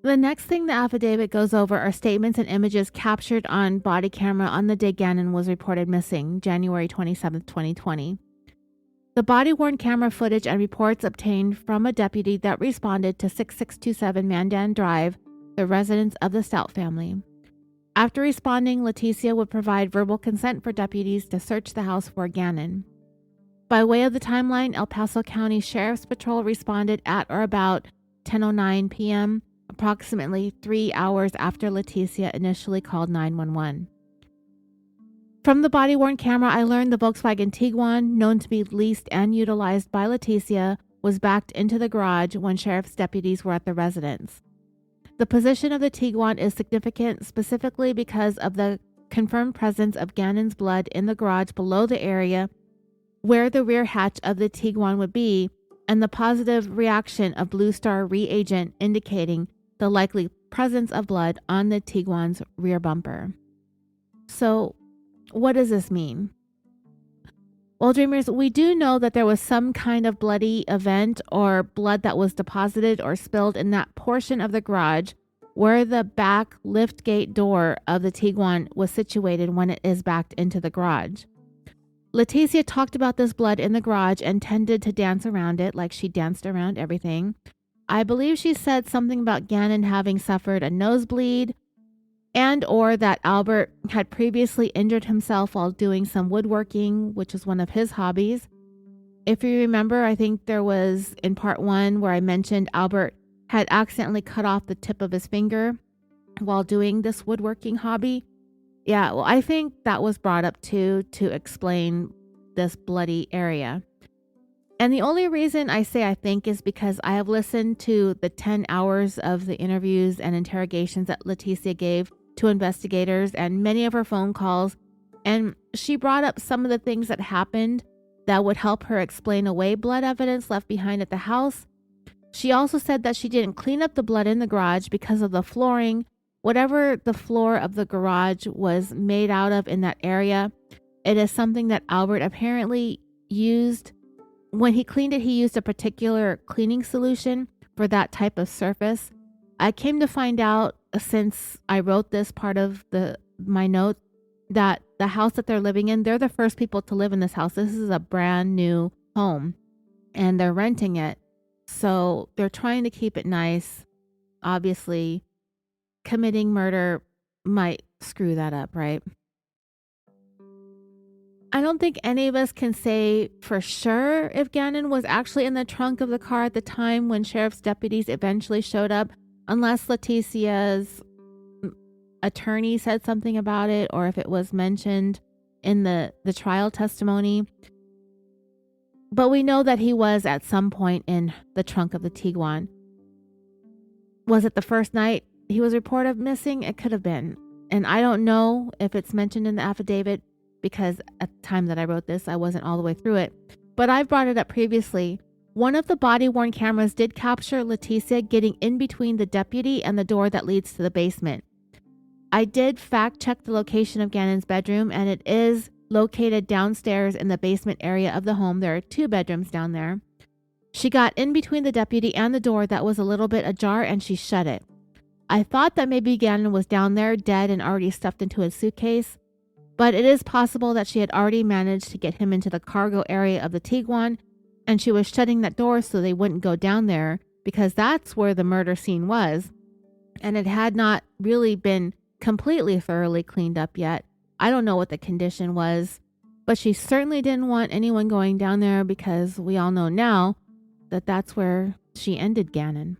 The next thing the affidavit goes over are statements and images captured on body camera on the day Gannon was reported missing, January 27, 2020. The body-worn camera footage and reports obtained from a deputy that responded to 6627 Mandan Drive, the residence of the Stauch family. After responding, Letecia would provide verbal consent for deputies to search the house for Gannon. By way of the timeline, El Paso County Sheriff's Patrol responded at or about 10:09 p.m., approximately 3 hours after Letecia initially called 911. From the body-worn camera, I learned the Volkswagen Tiguan, known to be leased and utilized by Letecia, was backed into the garage when sheriff's deputies were at the residence. The position of the Tiguan is significant specifically because of the confirmed presence of Gannon's blood in the garage below the area where the rear hatch of the Tiguan would be, and the positive reaction of Blue Star reagent indicating the likely presence of blood on the Tiguan's rear bumper. So, what does this mean? Well, dreamers, we do know that there was some kind of bloody event or blood that was deposited or spilled in that portion of the garage where the back lift gate door of the Tiguan was situated when it is backed into the garage. Letecia talked about this blood in the garage and tended to dance around it like she danced around everything. I believe she said something about Gannon having suffered a nosebleed and or that Albert had previously injured himself while doing some woodworking, which is one of his hobbies. If you remember, I think there was in part 1 where I mentioned Albert had accidentally cut off the tip of his finger while doing this woodworking hobby. Yeah, well, I think that was brought up too to explain this bloody area. And the only reason I say I think is because I have listened to the 10 hours of the interviews and interrogations that Letecia gave to investigators and many of her phone calls, and she brought up some of the things that happened that would help her explain away blood evidence left behind at the house. She also said that she didn't clean up the blood in the garage because of the flooring. Whatever the floor of the garage was made out of in that area, it is something that Albert apparently used. When he cleaned it, he used a particular cleaning solution for that type of surface. I came to find out, since I wrote this part of my note, that the house that they're living in, they're the first people to live in this house. This is a brand new home and they're renting it. So they're trying to keep it nice. Obviously, committing murder might screw that up, right? I don't think any of us can say for sure if Gannon was actually in the trunk of the car at the time when sheriff's deputies eventually showed up, unless Letecia's attorney said something about it or if it was mentioned in the trial testimony. But we know that he was at some point in the trunk of the Tiguan. Was it the first night he was reported missing? It could have been. And I don't know if it's mentioned in the affidavit because at the time that I wrote this, I wasn't all the way through it. But I've brought it up previously. One of the body-worn cameras did capture Letecia getting in between the deputy and the door that leads to the basement. I did fact-check the location of Gannon's bedroom, and it is located downstairs in the basement area of the home. There are 2 bedrooms down there. She got in between the deputy and the door that was a little bit ajar, and she shut it. I thought that maybe Gannon was down there dead and already stuffed into his suitcase, but it is possible that she had already managed to get him into the cargo area of the Tiguan, and she was shutting that door so they wouldn't go down there because that's where the murder scene was, and it had not really been completely thoroughly cleaned up yet. I don't know what the condition was, but she certainly didn't want anyone going down there because we all know now that that's where she ended Gannon.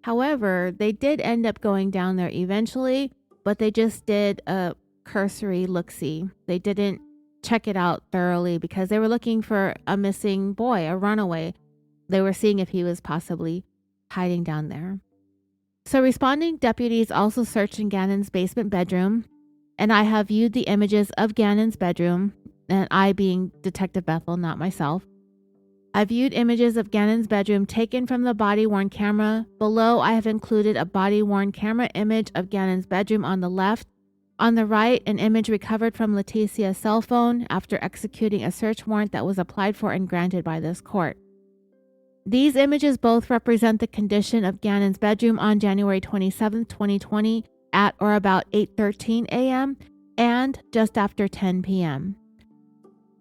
However, they did end up going down there eventually, but they just did a cursory look-see. They didn't check it out thoroughly because they were looking for a missing boy, a runaway. They were seeing if he was possibly hiding down there. So responding deputies also searched in Gannon's basement bedroom, and I have viewed the images of Gannon's bedroom, and I being Detective Bethel, not myself. I viewed images of Gannon's bedroom taken from the body-worn camera. Below, I have included a body-worn camera image of Gannon's bedroom on the left. On the right, an image recovered from Letecia's cell phone after executing a search warrant that was applied for and granted by this court. These images both represent the condition of Gannon's bedroom on January 27, 2020 at or about 8:13 a.m. and just after 10 p.m.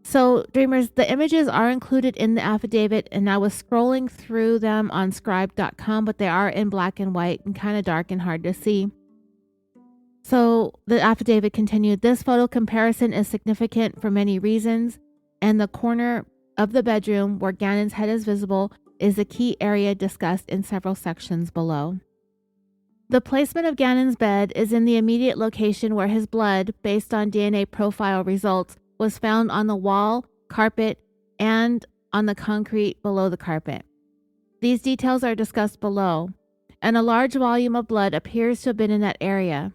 So, Dreamers, the images are included in the affidavit, and I was scrolling through them on scribe.com, but they are in black and white and kind of dark and hard to see. So, the affidavit continued, this photo comparison is significant for many reasons, and the corner of the bedroom where Gannon's head is visible is a key area discussed in several sections below. The placement of Gannon's bed is in the immediate location where his blood, based on DNA profile results, was found on the wall, carpet, and on the concrete below the carpet. These details are discussed below, and a large volume of blood appears to have been in that area.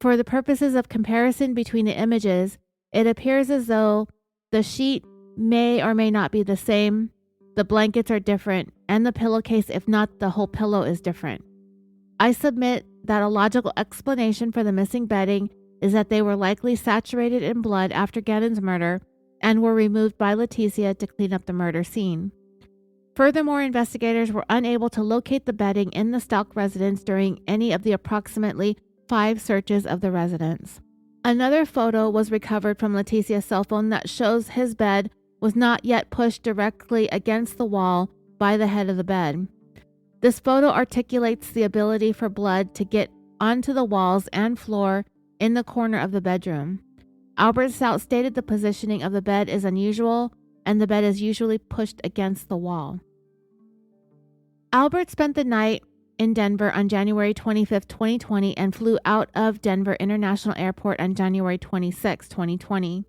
For the purposes of comparison between the images, it appears as though the sheet may or may not be the same, the blankets are different, and the pillowcase, if not the whole pillow, is different. I submit that a logical explanation for the missing bedding is that they were likely saturated in blood after Gannon's murder and were removed by Letecia to clean up the murder scene. Furthermore, investigators were unable to locate the bedding in the Stauch residence during any of the approximately 5 searches of the residence. Another photo was recovered from Letecia's cell phone that shows his bed was not yet pushed directly against the wall by the head of the bed. This photo articulates the ability for blood to get onto the walls and floor in the corner of the bedroom. Albert Stauch stated the positioning of the bed is unusual and the bed is usually pushed against the wall. Albert spent the night in Denver on January 25, 2020 and flew out of Denver International Airport on January 26, 2020.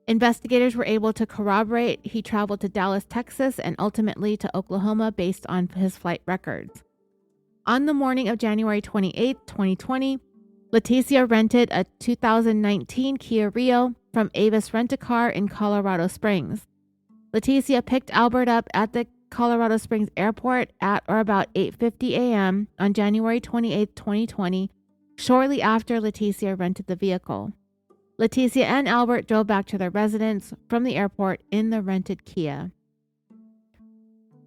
Investigators were able to corroborate he traveled to Dallas, Texas, and ultimately to Oklahoma based on his flight records. On the morning of January 28, 2020, Letecia rented a 2019 Kia Rio from Avis Rent-A-Car in Colorado Springs. Letecia picked Albert up at the Colorado Springs Airport at or about 8:50 a.m. on January 28, 2020, shortly after Letecia rented the vehicle. Letecia and Albert drove back to their residence from the airport in the rented Kia.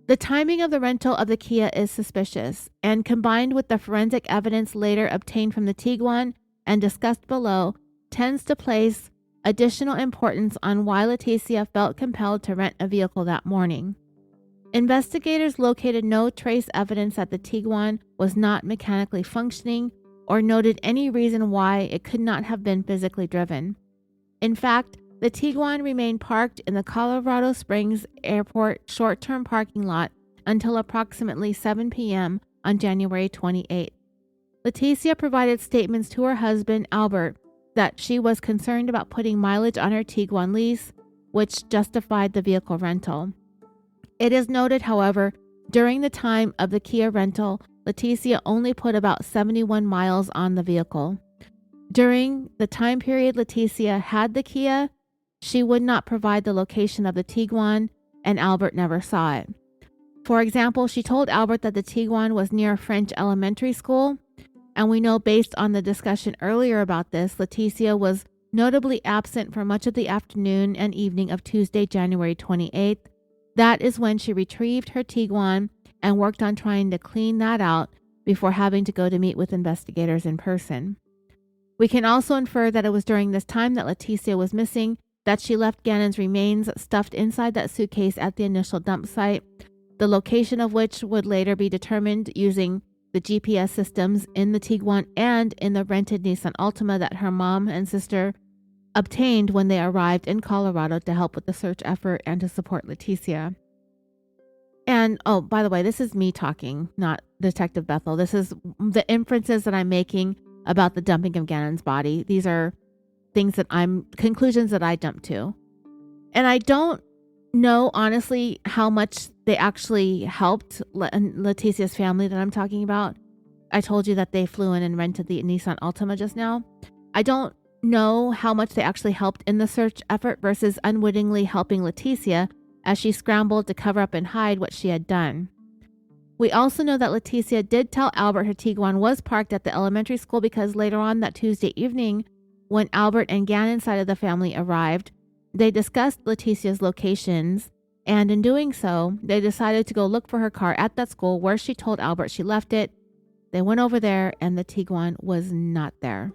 The timing of the rental of the Kia is suspicious, and combined with the forensic evidence later obtained from the Tiguan and discussed below, tends to place additional importance on why Letecia felt compelled to rent a vehicle that morning. Investigators located no trace evidence that the Tiguan was not mechanically functioning or noted any reason why it could not have been physically driven. In fact, the Tiguan remained parked in the Colorado Springs Airport short-term parking lot until approximately 7 p.m. on January 28. Letecia provided statements to her husband, Albert, that she was concerned about putting mileage on her Tiguan lease, which justified the vehicle rental. It is noted, however, during the time of the Kia rental, Letecia only put about 71 miles on the vehicle. During the time period Letecia had the Kia, she would not provide the location of the Tiguan, and Albert never saw it. For example, she told Albert that the Tiguan was near French elementary school, and we know based on the discussion earlier about this, Letecia was notably absent for much of the afternoon and evening of Tuesday, January 28th. That is when she retrieved her Tiguan and worked on trying to clean that out before having to go to meet with investigators in person. We can also infer that it was during this time that Letecia was missing that she left Gannon's remains stuffed inside that suitcase at the initial dump site, the location of which would later be determined using the GPS systems in the Tiguan and in the rented Nissan Altima that her mom and sister obtained when they arrived in Colorado to help with the search effort and to support Letecia. And, oh, by the way, this is me talking, not Detective Bethel. This is the inferences that I'm making about the dumping of Gannon's body. These are conclusions that I jumped to. And I don't know, honestly, how much they actually helped Letecia's family that I'm talking about. I told you that they flew in and rented the Nissan Altima just now. I don't know how much they actually helped in the search effort versus unwittingly helping Letecia as she scrambled to cover up and hide what she had done. We also know that Letecia did tell Albert her Tiguan was parked at the elementary school because later on that Tuesday evening, when Albert and Gannon's side of the family arrived, they discussed Letecia's locations, and in doing so, they decided to go look for her car at that school where she told Albert she left it. They went over there and the Tiguan was not there.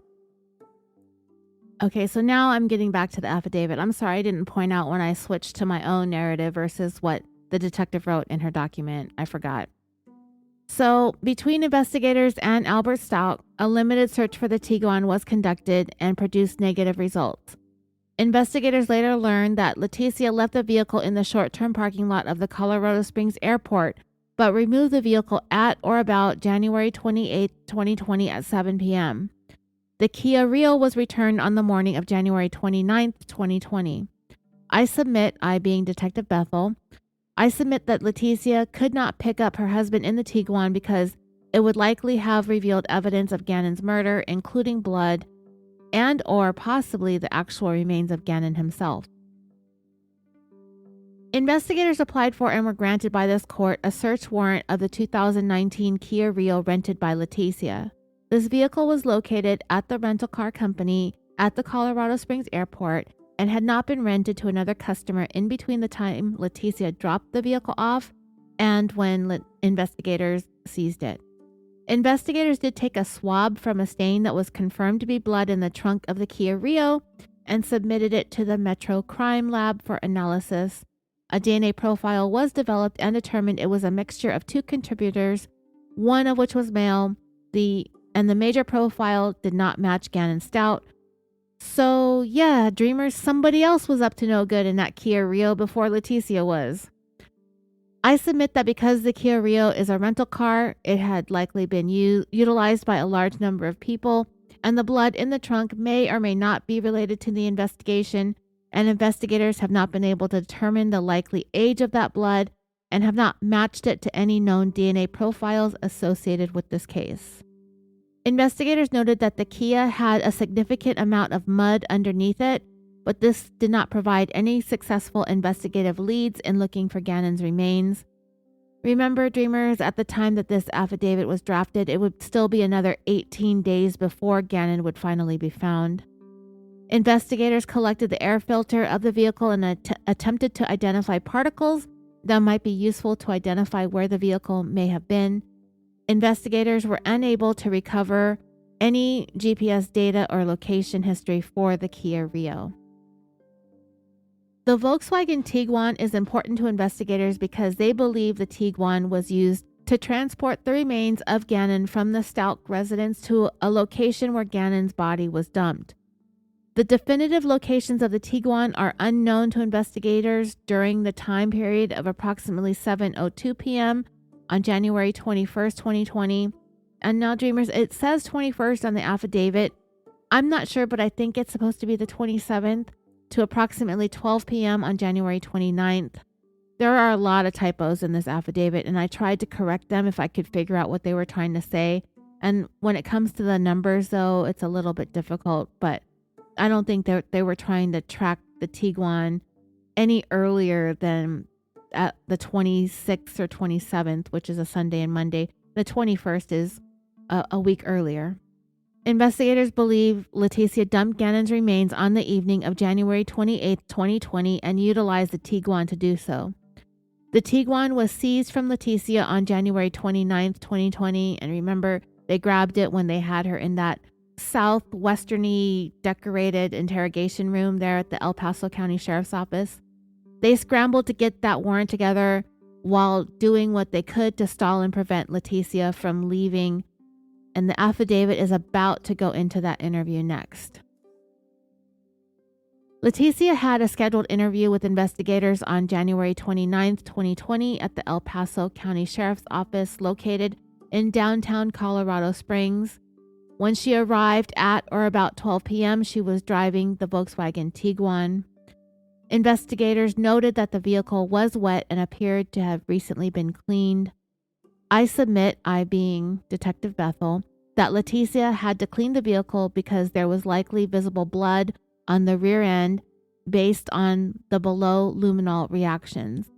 Okay, so now I'm getting back to the affidavit. I'm sorry I didn't point out when I switched to my own narrative versus what the detective wrote in her document. I forgot. So, between investigators and Albert Stauch, a limited search for the Tiguan was conducted and produced negative results. Investigators later learned that Letecia left the vehicle in the short-term parking lot of the Colorado Springs Airport, but removed the vehicle at or about January 28, 2020 at 7 p.m. The Kia Rio was returned on the morning of January 29, 2020. I being Detective Bethel, I submit that Letecia could not pick up her husband in the Tiguan because it would likely have revealed evidence of Gannon's murder, including blood and or possibly the actual remains of Gannon himself. Investigators applied for and were granted by this court a search warrant of the 2019 Kia Rio rented by Letecia. This vehicle was located at the rental car company at the Colorado Springs Airport and had not been rented to another customer in between the time Letecia dropped the vehicle off and when investigators seized it. Investigators did take a swab from a stain that was confirmed to be blood in the trunk of the Kia Rio and submitted it to the Metro Crime Lab for analysis. A DNA profile was developed and determined it was a mixture of two contributors, one of which was male, and the major profile did not match Gannon Stauch. So yeah, dreamers, somebody else was up to no good in that Kia Rio before Letecia was. I submit that because the Kia Rio is a rental car, it had likely been utilized by a large number of people, and the blood in the trunk may or may not be related to the investigation, and investigators have not been able to determine the likely age of that blood and have not matched it to any known DNA profiles associated with this case. Investigators noted that the Kia had a significant amount of mud underneath it, but this did not provide any successful investigative leads in looking for Gannon's remains. Remember, dreamers, at the time that this affidavit was drafted, it would still be another 18 days before Gannon would finally be found. Investigators collected the air filter of the vehicle and attempted to identify particles that might be useful to identify where the vehicle may have been. Investigators were unable to recover any GPS data or location history for the Kia Rio. The Volkswagen Tiguan is important to investigators because they believe the Tiguan was used to transport the remains of Gannon from the Stauch residence to a location where Gannon's body was dumped. The definitive locations of the Tiguan are unknown to investigators during the time period of approximately 7:02 p.m. on January 21st, 2020. And now, dreamers, it says 21st on the affidavit. I'm not sure, but I think it's supposed to be the 27th. To approximately 12 p.m. on January 29th. There are a lot of typos in this affidavit, and I tried to correct them if I could figure out what they were trying to say. And when it comes to the numbers, though, it's a little bit difficult, but I don't think they were trying to track the Tiguan any earlier than at the 26th or 27th, which is a Sunday and Monday. The 21st is a week earlier. Investigators believe Letecia dumped Gannon's remains on the evening of January 28, 2020, and utilized the Tiguan to do so. The Tiguan was seized from Letecia on January 29, 2020, and remember, they grabbed it when they had her in that southwesterny decorated interrogation room there at the El Paso County Sheriff's Office. They scrambled to get that warrant together while doing what they could to stall and prevent Letecia from leaving, and the affidavit is about to go into that interview next. Letecia had a scheduled interview with investigators on January 29, 2020 at the El Paso County Sheriff's Office located in downtown Colorado Springs. When she arrived at or about 12 p.m., she was driving the Volkswagen Tiguan. Investigators noted that the vehicle was wet and appeared to have recently been cleaned. I submit, I being Detective Bethel, that Letecia had to clean the vehicle because there was likely visible blood on the rear end based on the below luminol reactions.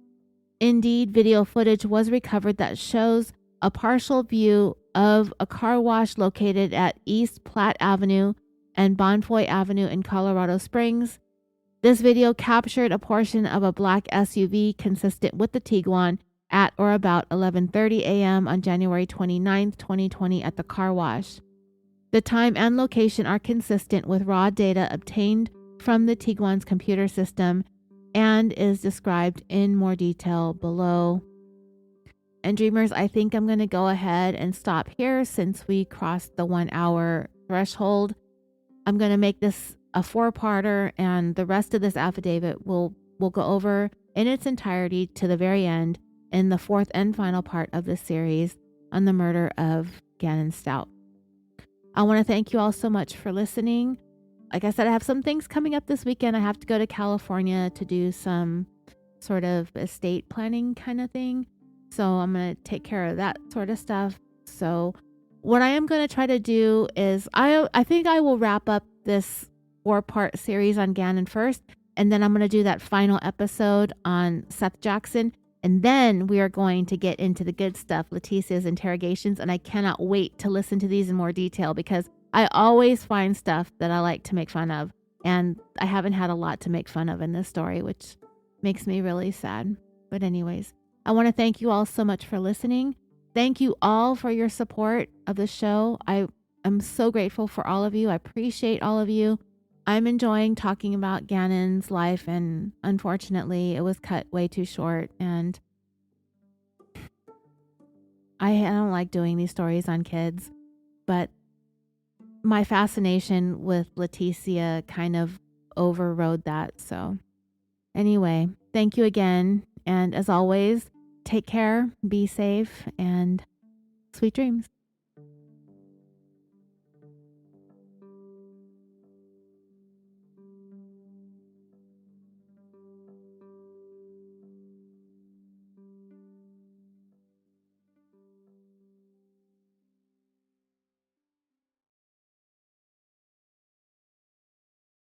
Indeed, video footage was recovered that shows a partial view of a car wash located at East Platte Avenue and Bonfoy Avenue in Colorado Springs. This video captured a portion of a black SUV consistent with the Tiguan at or about 11:30 a.m. on January 29, 2020 at the car wash. The time and location are consistent with raw data obtained from the Tiguan's computer system and is described in more detail below. And dreamers, I think I'm going to go ahead and stop here since we crossed the 1 hour threshold. I'm going to make this a 4-parter, and the rest of this affidavit we'll go over in its entirety to the very end in the 4th and final part of this series on the murder of Gannon Stauch. I want to thank you all so much for listening. Like I said, I have some things coming up this weekend. I have to go to California to do some sort of estate planning kind of thing. So I'm going to take care of that sort of stuff. So what I am going to try to do is I think I will wrap up this 4-part series on Gannon first, and then I'm going to do that final episode on Seth Jackson. And then we are going to get into the good stuff, Letecia's interrogations, and I cannot wait to listen to these in more detail because I always find stuff that I like to make fun of, and I haven't had a lot to make fun of in this story, which makes me really sad. But anyways, I want to thank you all so much for listening. Thank you all for your support of the show. I am so grateful for all of you. I appreciate all of you. I'm enjoying talking about Gannon's life, and unfortunately, it was cut way too short. And I don't like doing these stories on kids, but my fascination with Letecia kind of overrode that. So anyway, thank you again. And as always, take care, be safe, and sweet dreams.